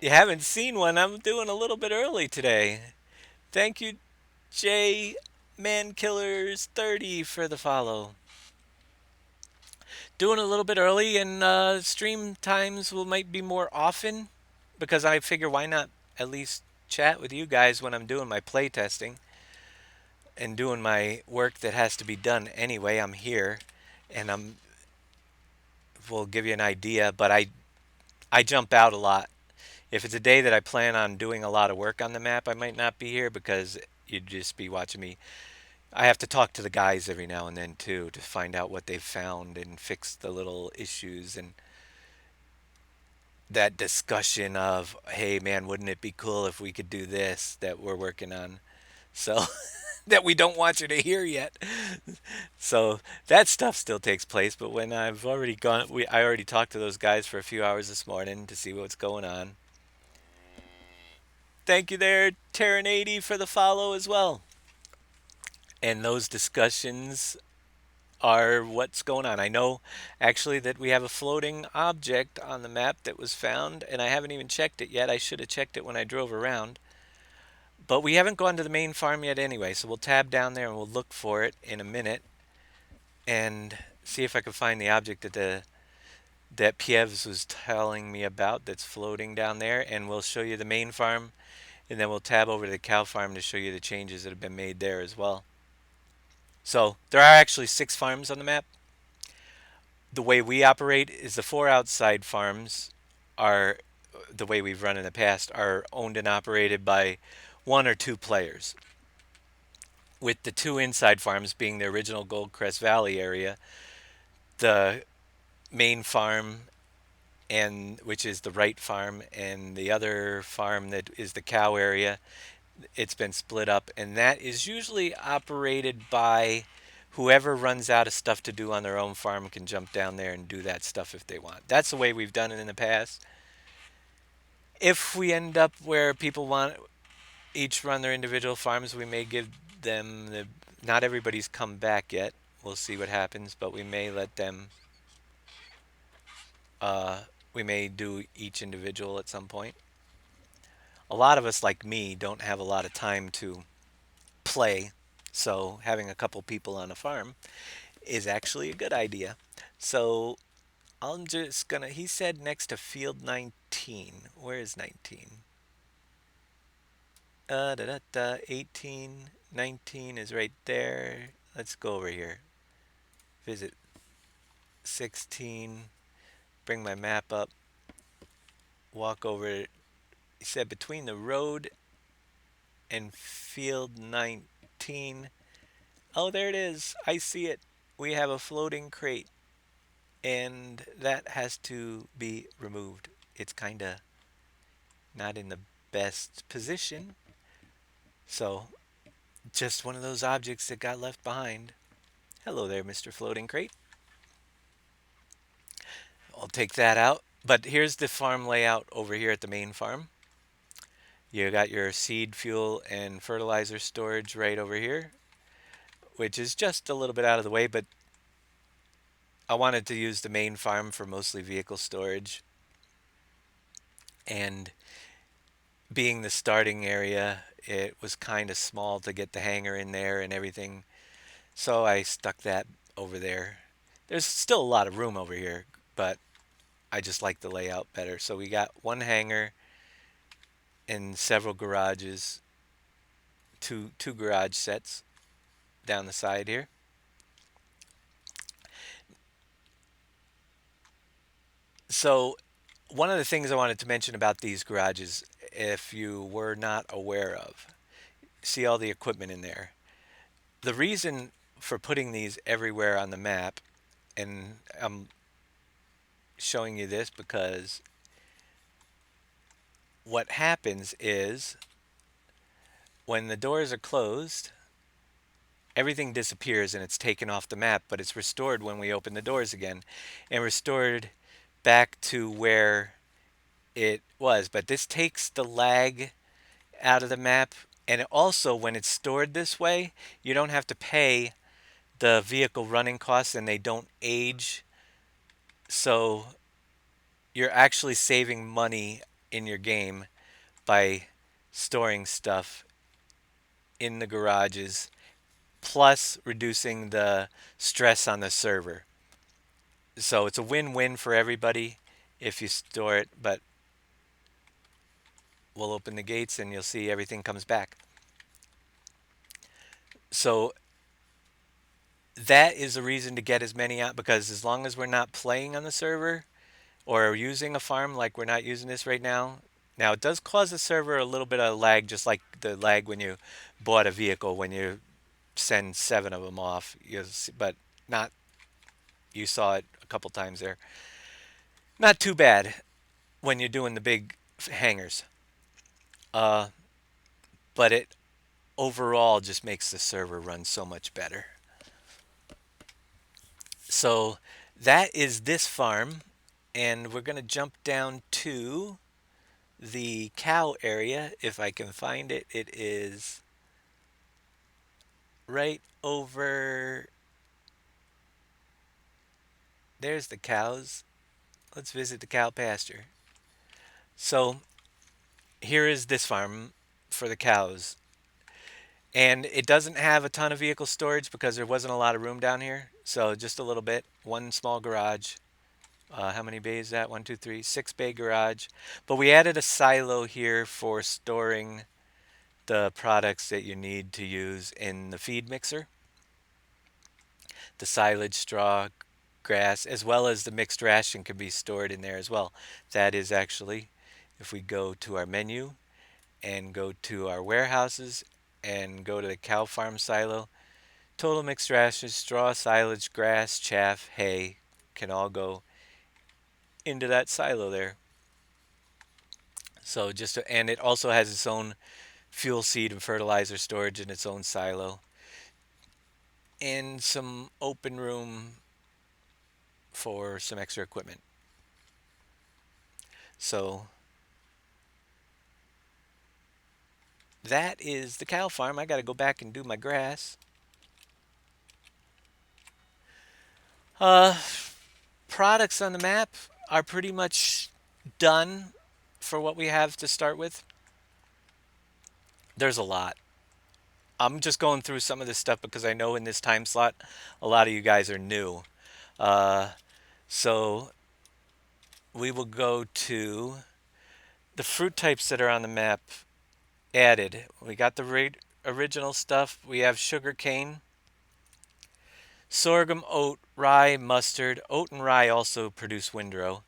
you haven't seen one. I'm doing a little bit early today. Thank you, J Mankillers 30 for the follow. Doing a little bit early, and stream times will might be more often because I figure why not at least chat with you guys when I'm doing my playtesting and doing my work that has to be done anyway. I'm here, and I'm will give you an idea, but I jump out a lot. If it's a day that I plan on doing a lot of work on the map, I might not be here because you'd just be watching me. I have to talk to the guys every now and then too to find out what they've found and fix the little issues and that discussion of, hey man, wouldn't it be cool if we could do this that we're working on? So that we don't want you to hear yet. So that stuff still takes place, but when I've already gone, I already talked to those guys for a few hours this morning to see what's going on. Thank you there, Terran80, for the follow as well. And those discussions are what's going on. I know actually that we have a floating object on the map that was found, and I haven't even checked it yet. I should have checked it when I drove around. But we haven't gone to the main farm yet anyway, so we'll tab down there and we'll look for it in a minute and see if I can find the object that Pievs was telling me about that's floating down there, and we'll show you the main farm, and then we'll tab over to the cow farm to show you the changes that have been made there as well. So there are actually 6 farms on the map. The way we operate is the 4 outside farms are the way we've run in the past are owned and operated by 1 or 2 players, with the 2 inside farms being the original Goldcrest Valley area, the main farm and which is the right farm, and the other farm that is the cow area. It's been split up, and that is usually operated by whoever runs out of stuff to do on their own farm can jump down there and do that stuff if they want. That's the way we've done it in the past. If we end up where people want each run their individual farms, we may give them the. Not everybody's come back yet. We'll see what happens, but we may let them. Uh, we may do each individual at some point. A lot of us, like me, don't have a lot of time to play, so having a couple people on a farm is actually a good idea. So I'm just gonna. He said next to field 19. Where is 19? Da, da, da, 18. 19 is right there. Let's go over here. Visit 16. Bring my map up. Walk over. He said between the road and field 19. Oh, there it is. I see it. We have a floating crate, and that has to be removed. It's kind of not in the best position. So, just one of those objects that got left behind. Hello there, Mr. Floating Crate. I'll take that out. But here's the farm layout over here at the main farm. You got your seed, fuel, and fertilizer storage right over here, which is just a little bit out of the way, but I wanted to use the main farm for mostly vehicle storage. And being the starting area, it was kind of small to get the hangar in there and everything. So I stuck that over there. There's still a lot of room over here, but I just like the layout better. So we got one hangar and several garages, two garage sets down the side here. So one of the things I wanted to mention about these garages, if you were not aware of, see all the equipment in there. The reason for putting these everywhere on the map, and I'm showing you this because what happens is when the doors are closed, everything disappears and it's taken off the map, but it's restored when we open the doors again and restored back to where it was. But this takes the lag out of the map, and also when it's stored this way, you don't have to pay the vehicle running costs and they don't age. So you're actually saving money in your game by storing stuff in the garages, plus reducing the stress on the server. So it's a win-win for everybody if you store it, but we'll open the gates and you'll see everything comes back. So that is a reason to get as many out, because as long as we're not playing on the server or using a farm like we're not using this right now, Now it does cause the server a little bit of lag, just like the lag when you bought a vehicle when you send 7 of them off. But not, you saw it a couple times there. Not too bad when you're doing the big hangars. Uh, but it overall just makes the server run so much better. So that is this farm, and we're going to jump down to the cow area if I can find it. It is right over. There's the cows. Let's visit the cow pasture. So here is this farm for the cows. And it doesn't have a ton of vehicle storage because there wasn't a lot of room down here. So just a little bit. One small garage. How many bays is that? One, two, three, 6 bay garage. But we added a silo here for storing the products that you need to use in the feed mixer. The silage, straw, grass, as well as the mixed ration can be stored in there as well. That is actually, if we go to our menu and go to our warehouses and go to the cow farm silo, total mixed ration, straw, silage, grass, chaff, hay can all go into that silo there. So and it also has its own fuel seed and fertilizer storage in its own silo and some open room for some extra equipment. So that is the cow farm. I got to go back and do my grass. Uh, Products on the map are pretty much done for what we have to start with. There's a lot. I'm just going through some of this stuff because I know in this time slot, a lot of you guys are new. Uh, so we will go to the fruit types that are on the map added. We got the original stuff. We have sugar cane, sorghum, oat, rye, mustard. Oat and rye also produce windrow.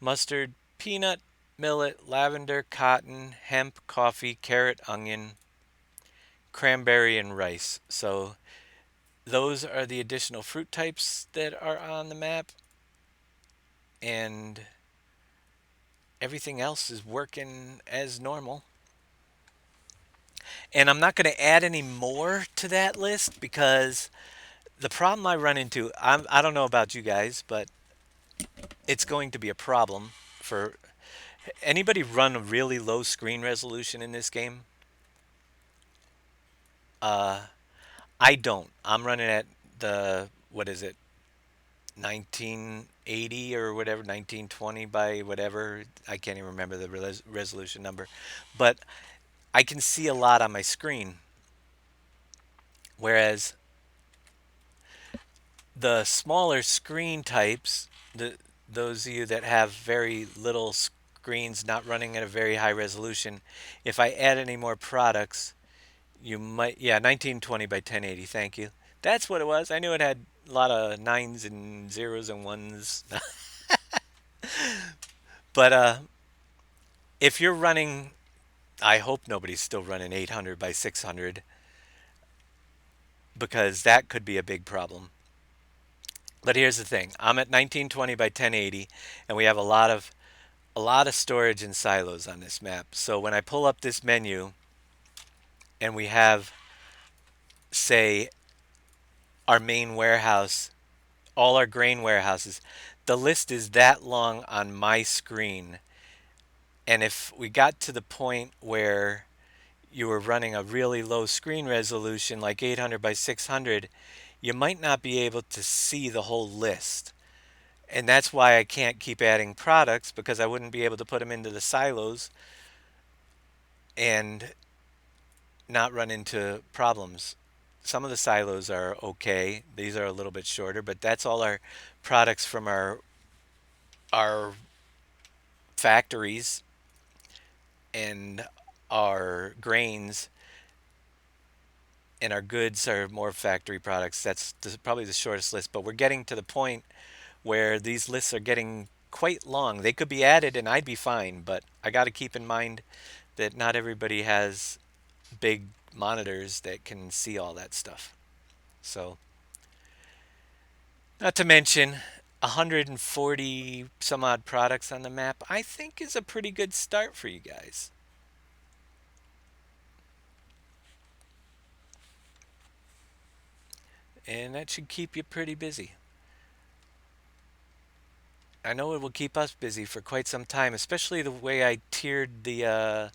Mustard, peanut, millet, lavender, cotton, hemp, coffee, carrot, onion, cranberry, and rice. So those are the additional fruit types that are on the map. And everything else is working as normal. And I'm not going to add any more to that list because the problem I run into, I don't know about you guys, but it's going to be a problem for anybody run a really low screen resolution in this game. Uh, I don't. I'm running at the, what is it, 1980 or whatever, 1920 by whatever. I can't even remember the resolution number. But I can see a lot on my screen. Whereas the smaller screen types, those of you that have very little screens not running at a very high resolution, if I add any more products, you might, yeah, 1920 by 1080, thank you. That's what it was. I knew it had a lot of nines and zeros and ones. But if you're running, I hope nobody's still running 800 by 600 because that could be a big problem. But here's the thing. I'm at 1920 by 1080 and we have a lot of storage in silos on this map. So when I pull up this menu and we have, say, our main warehouse, all our grain warehouses, the list is that long on my screen. And if we got to the point where you were running a really low screen resolution, like 800 by 600, you might not be able to see the whole list. And that's why I can't keep adding products because I wouldn't be able to put them into the silos and not run into problems. Some of the silos are okay. These are a little bit shorter, but that's all our products from our factories and our grains and our goods are more factory products. That's probably the shortest list, but we're getting to the point where these lists are getting quite long. They could be added and I'd be fine, but I got to keep in mind that not everybody has big monitors that can see all that stuff. So, not to mention 140 some odd products on the map, I think is a pretty good start for you guys. And that should keep you pretty busy. I know it will keep us busy for quite some time, especially the way I tiered the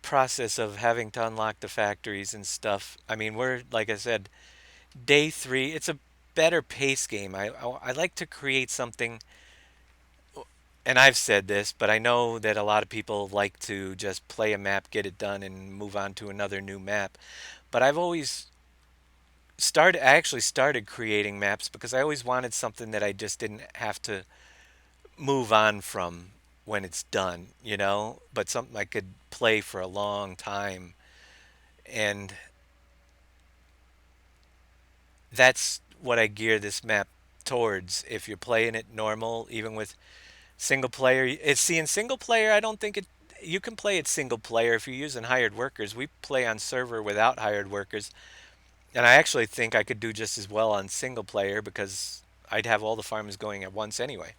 process of having to unlock the factories and stuff. I mean, we're, like I said, day three. It's a better pace game. I like to create something, and I've said this, but I know that a lot of people like to just play a map, get it done, and move on to another new map. But I've always I actually started creating maps because I always wanted something that I just didn't have to move on from when it's done, you know, but something I could play for a long time. And that's what I gear this map towards. If you're playing it normal, even with single player, it's see in single player, I don't think it. You can play it single player if you're using hired workers. We play on server without hired workers, and I actually think I could do just as well on single player because I'd have all the farms going at once anyway.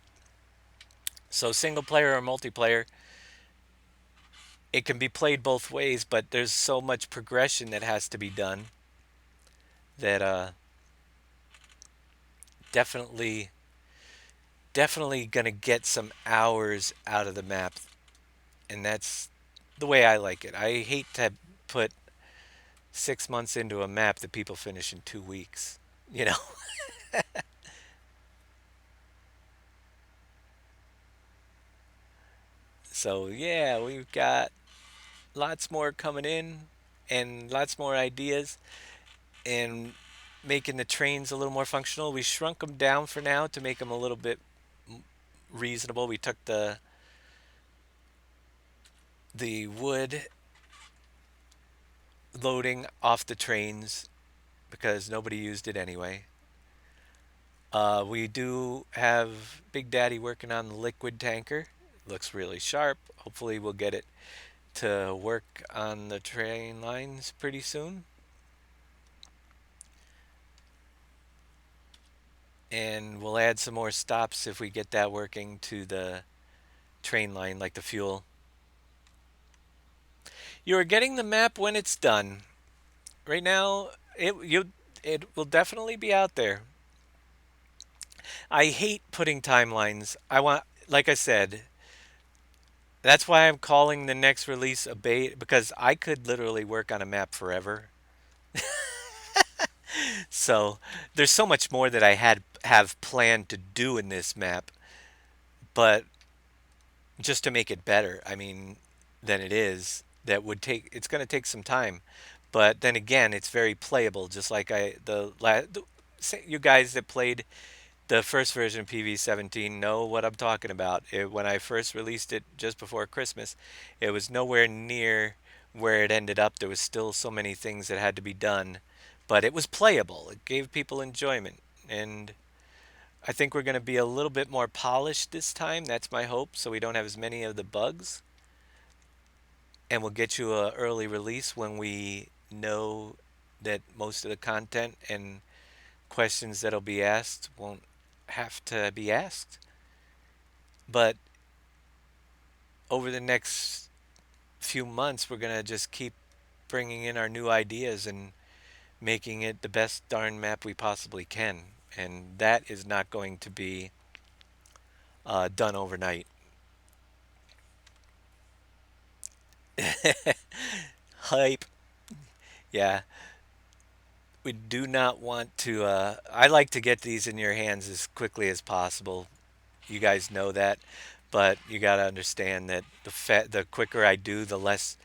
So single player or multiplayer, it can be played both ways, but there's so much progression that has to be done that definitely definitely gonna get some hours out of the map, and that's the way I like it. I hate to put 6 months into a map that people finish in 2 weeks. You know. So yeah, we've got lots more coming in, and lots more ideas, and making the trains a little more functional. We shrunk them down for now to make them a little bit reasonable. We took the wood loading off the trains because nobody used it anyway. We do have Big Daddy working on the liquid tanker. Looks really sharp. Hopefully, we'll get it to work on the train lines pretty soon. And we'll add some more stops if we get that working to the train line, like the fuel. You are getting the map when it's done. Right now, it will definitely be out there. I hate putting timelines. I want, like I said, that's why I'm calling the next release a beta because I could literally work on a map forever. So there's so much more that I had have planned to do in this map, but just to make it better, I mean, than it is, that would take. It's going to take some time, but then again, it's very playable. Just like you guys that played the first version of PV17 know what I'm talking about. When I first released it just before Christmas, it was nowhere near where it ended up. There was still so many things that had to be done, but it was playable. It gave people enjoyment, and I think we're going to be a little bit more polished this time. That's my hope, so we don't have as many of the bugs, and we'll get you a early release when we know that most of the content and questions that'll be asked won't have to be asked. But over the next few months, we're going to just keep bringing in our new ideas and making it the best darn map we possibly can. And that is not going to be done overnight. Hype. Yeah. We do not want to. I like to get these in your hands as quickly as possible. You guys know that, but you got to understand that the quicker I do, the less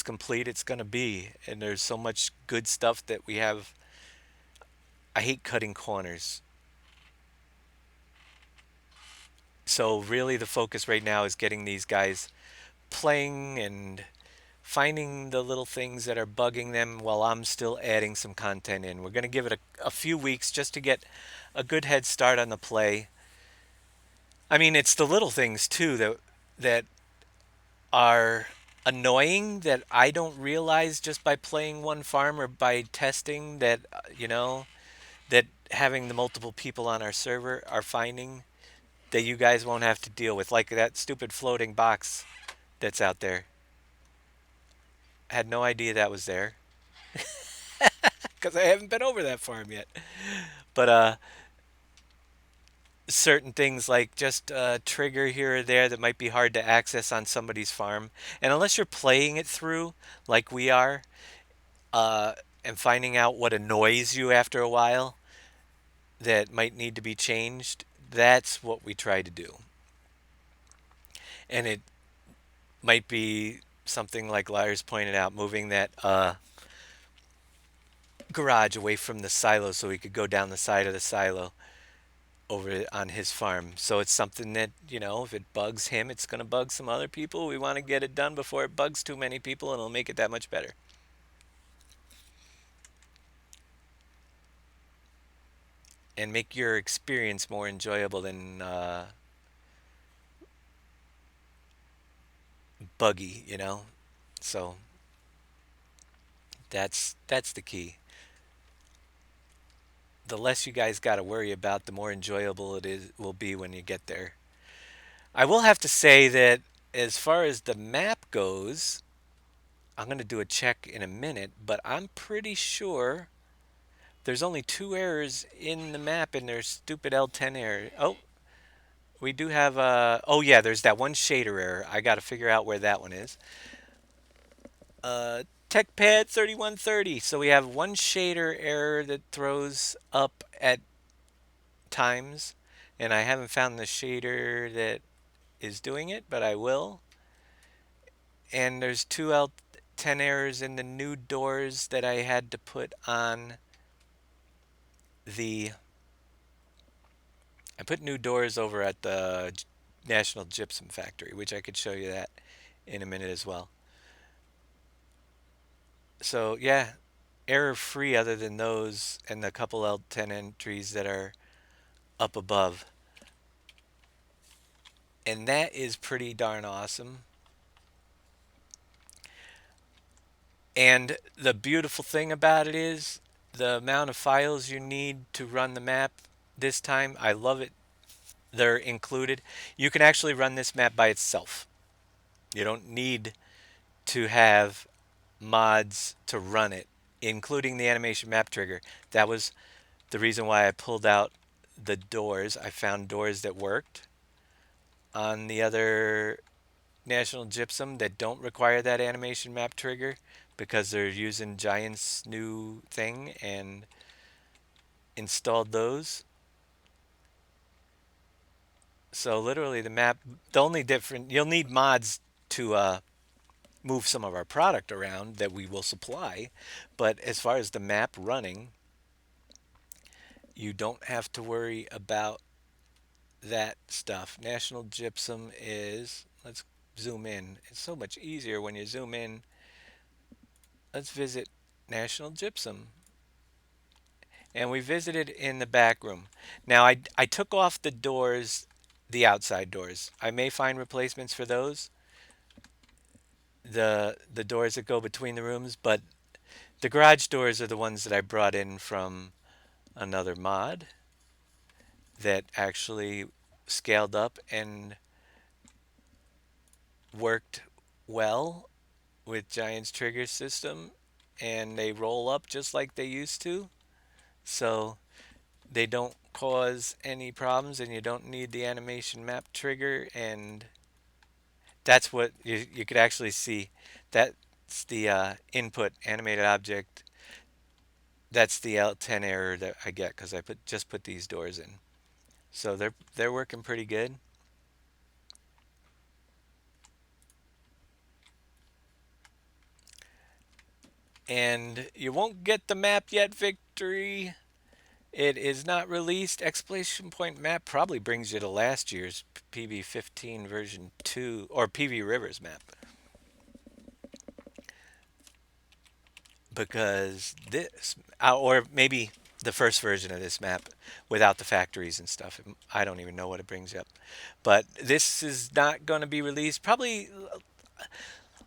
complete it's going to be. And there's so much good stuff that we have. I hate cutting corners. So really the focus right now is getting these guys playing and finding the little things that are bugging them while I'm still adding some content in. We're going to give it a few weeks just to get a good head start on the play. I mean, it's the little things too that are annoying that I don't realize just by playing one farm or by testing that that having the multiple people on our server are finding that you guys won't have to deal with, like that stupid floating box that's out there. I had no idea that was there because I haven't been over that farm yet. But certain things like just a trigger here or there that might be hard to access on somebody's farm, and unless you're playing it through like we are, uh, and finding out what annoys you after a while that might need to be changed, that's what we try to do. And it might be something like Lyers pointed out, moving that garage away from the silo so he could go down the side of the silo over on his farm. So it's something that, if it bugs him, it's going to bug some other people. We want to get it done before it bugs too many people, and it'll make it that much better. And make your experience more enjoyable than buggy. So that's the key. The less you guys got to worry about, the more enjoyable it is will be when you get there. I will have to say that as far as the map goes, I'm going to do a check in a minute, but I'm pretty sure there's only two errors in the map and there's stupid L10 error. Oh, we do have oh yeah, there's that one shader error. I got to figure out where that one is. TechPad 3130. So we have one shader error that throws up at times, and I haven't found the shader that is doing it, but I will. And there's two L10 errors in the new doors that I had to put on the. I put new doors over at the National Gypsum Factory, which I could show you that in a minute as well. So yeah, error free other than those and the couple L10 entries that are up above. And that is pretty darn awesome. And the beautiful thing about it is the amount of files you need to run the map this time. I love it. They're included. You can actually run this map by itself. You don't need to have mods to run it, including the animation map trigger. That was the reason why I pulled out the doors. I found doors that worked on the other National Gypsum that don't require that animation map trigger because they're using Giant's new thing and installed those. So literally the only different, you'll need mods to move some of our product around that we will supply. But as far as the map running, you don't have to worry about that stuff. National Gypsum is, let's zoom in. It's so much easier when you zoom in. Let's visit National Gypsum. And we visited in the back room. Now I took off the doors, the outside doors. I may find replacements for those, the doors that go between the rooms, but the garage doors are the ones that I brought in from another mod that actually scaled up and worked well with Giant's trigger system, and they roll up just like they used to. So they don't cause any problems, and you don't need the animation map trigger. And that's what you could actually see. That's the input animated object. That's the L10 error that I get because I just put these doors in. So they're working pretty good. And you won't get the map yet, Victory. It is not released. Exclamation point map probably brings you to last year's PV15 version 2 or PV Rivers map. Because this, or maybe the first version of this map without the factories and stuff. I don't even know what it brings up. But this is not going to be released probably,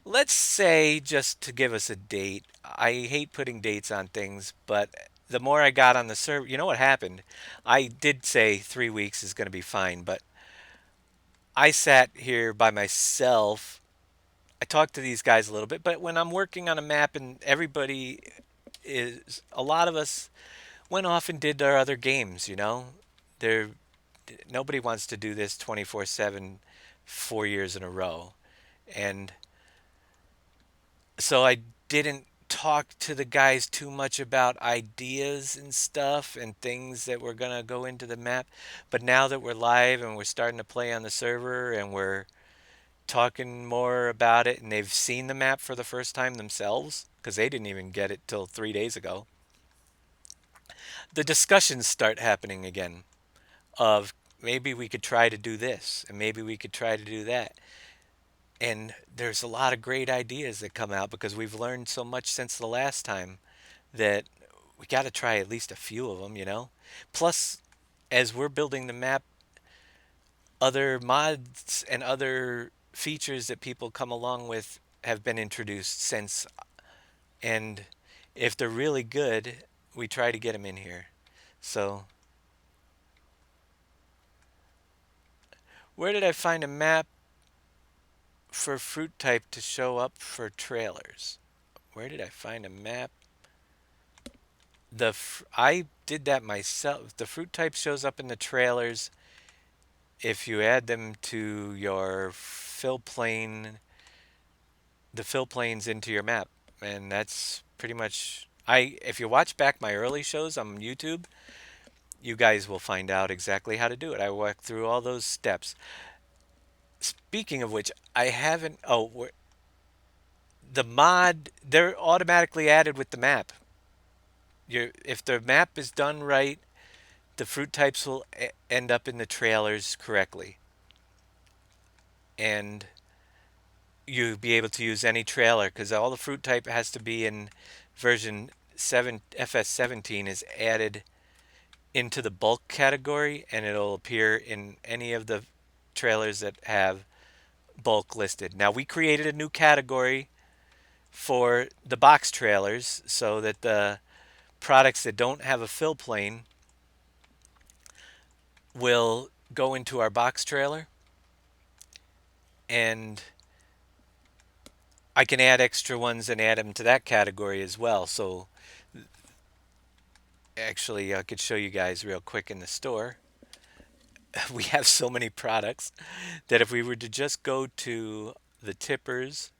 let's say, just to give us a date. I hate putting dates on things, but the more I got on the server, you know what happened? I did say 3 weeks is going to be fine, but I sat here by myself. I talked to these guys a little bit, but when I'm working on a map and everybody is, a lot of us went off and did their other games, you know? They're, nobody wants to do this 24/7 4 years in a row. And so I didn't talk to the guys too much about ideas and stuff and things that were going to go into the map. But now that we're live and we're starting to play on the server and we're talking more about it and they've seen the map for the first time themselves because they didn't even get it till 3 days ago, the discussions start happening again of maybe we could try to do this and maybe we could try to do that. And there's a lot of great ideas that come out because we've learned so much since the last time that we got to try at least a few of them, you know? Plus, as we're building the map, other mods and other features that people come along with have been introduced since. And if they're really good, we try to get them in here. So, where did I find a map for fruit type to show up for trailers? Where did I find a map? I did that myself. The fruit type shows up in the trailers if you add them to your fill plane, the fill planes into your map, and that's pretty much. I If you watch back my early shows on YouTube, you guys will find out exactly how to do it. I walked through all those steps. Speaking of which, I haven't. The mod, they're automatically added with the map. If the map is done right, the fruit types will end up in the trailers correctly, and you be able to use any trailer because all the fruit type has to be in version 7 FS17 is added into the bulk category, and it'll appear in any of the trailers that have bulk listed. Now we created a new category for the box trailers so that the products that don't have a fill plane will go into our box trailer, and I can add extra ones and add them to that category as well. So actually, I could show you guys real quick in the store. We have so many products that if we were to just go to the tippers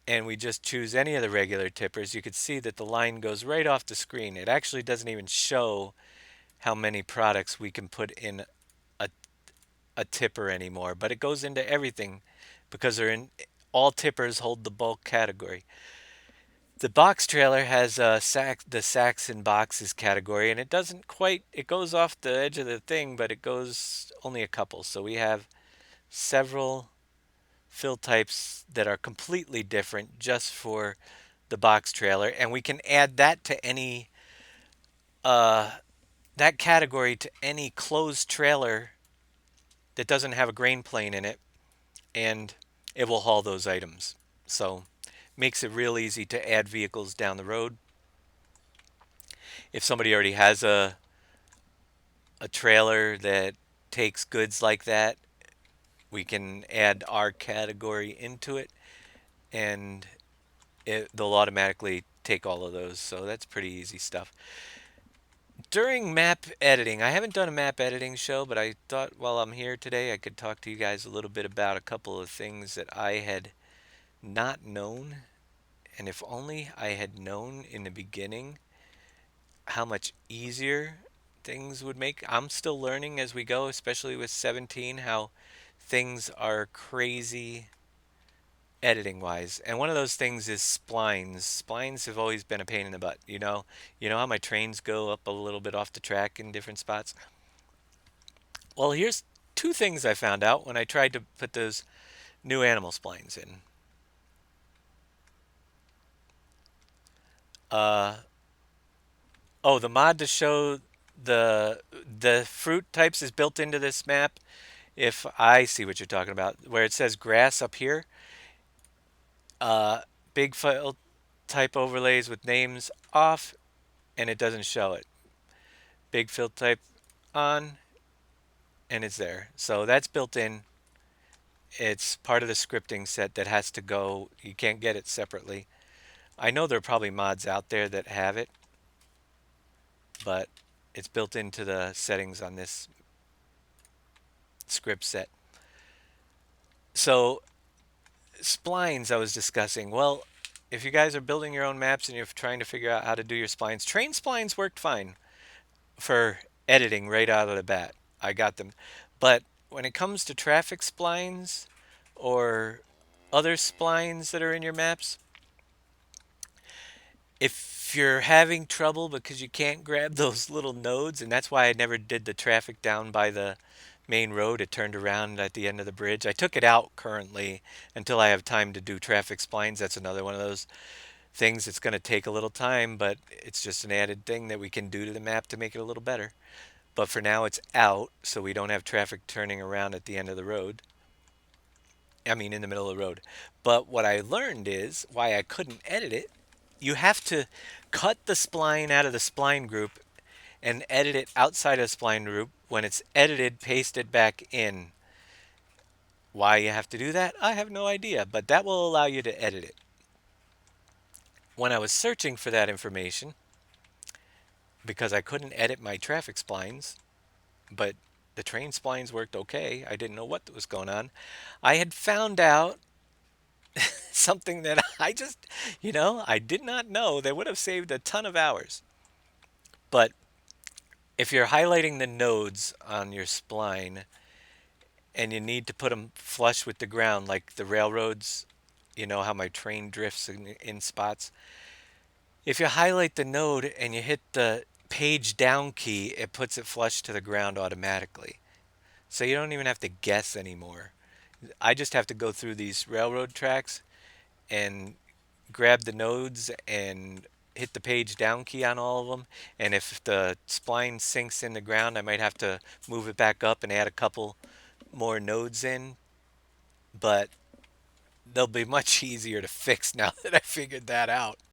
and we just choose any of the regular tippers, you could see that the line goes right off the screen. It actually doesn't even show how many products we can put in a, a tipper anymore, but it goes into everything because they're in all tippers hold the bulk category. The box trailer has the sacks and boxes category, and it doesn't quite, it goes off the edge of the thing, but it goes only a couple. So we have several fill types that are completely different just for the box trailer, and we can add that to any, uh, that category to any closed trailer that doesn't have a grain plane in it, and it will haul those items. So makes it real easy to add vehicles down the road. If somebody already has a trailer that takes goods like that, we can add our category into it, and they'll automatically take all of those. So that's pretty easy stuff. During map editing, I haven't done a map editing show, but I thought while I'm here today, I could talk to you guys a little bit about a couple of things that I had not known. And if only I had known in the beginning how much easier things would make. I'm still learning as we go, especially with 17, how things are crazy editing wise. And one of those things is splines. Splines have always been a pain in the butt. You know how my trains go up a little bit off the track in different spots? Well, here's two things I found out when I tried to put those new animal splines in. Uh, Oh, the mod to show the fruit types is built into this map. If I see what you're talking about, where it says grass up here, uh, big file type overlays with names off, and it doesn't show it. Big fill type on, and it's there. So that's built in. It's part of the scripting set that has to go. You can't get it separately. I know there are probably mods out there that have it, but it's built into the settings on this script set. So splines I was discussing. Well, if you guys are building your own maps and you're trying to figure out how to do your splines, train splines worked fine for editing right out of the bat. I got them. But when it comes to traffic splines or other splines that are in your maps, if you're having trouble because you can't grab those little nodes, and that's why I never did the traffic down by the main road, it turned around at the end of the bridge. I took it out currently until I have time to do traffic splines. That's another one of those things that's going to take a little time, but it's just an added thing that we can do to the map to make it a little better. But for now, it's out, so we don't have traffic turning around at the end of the road. I mean, in the middle of the road. But what I learned is why I couldn't edit it. You have to cut the spline out of the spline group and edit it outside of the spline group. When it's edited, paste it back in. Why you have to do that, I have no idea, but that will allow you to edit it. When I was searching for that information, because I couldn't edit my traffic splines, but the train splines worked okay, I didn't know what was going on. I had found out something that I did not know that would have saved a ton of hours. But if you're highlighting the nodes on your spline and you need to put them flush with the ground, like the railroads, you know how my train drifts in spots. If you highlight the node and you hit the page down key, it puts it flush to the ground automatically. So you don't even have to guess anymore. I just have to go through these railroad tracks and grab the nodes and hit the page down key on all of them. And if the spline sinks in the ground, I might have to move it back up and add a couple more nodes in. But they'll be much easier to fix now that I figured that out.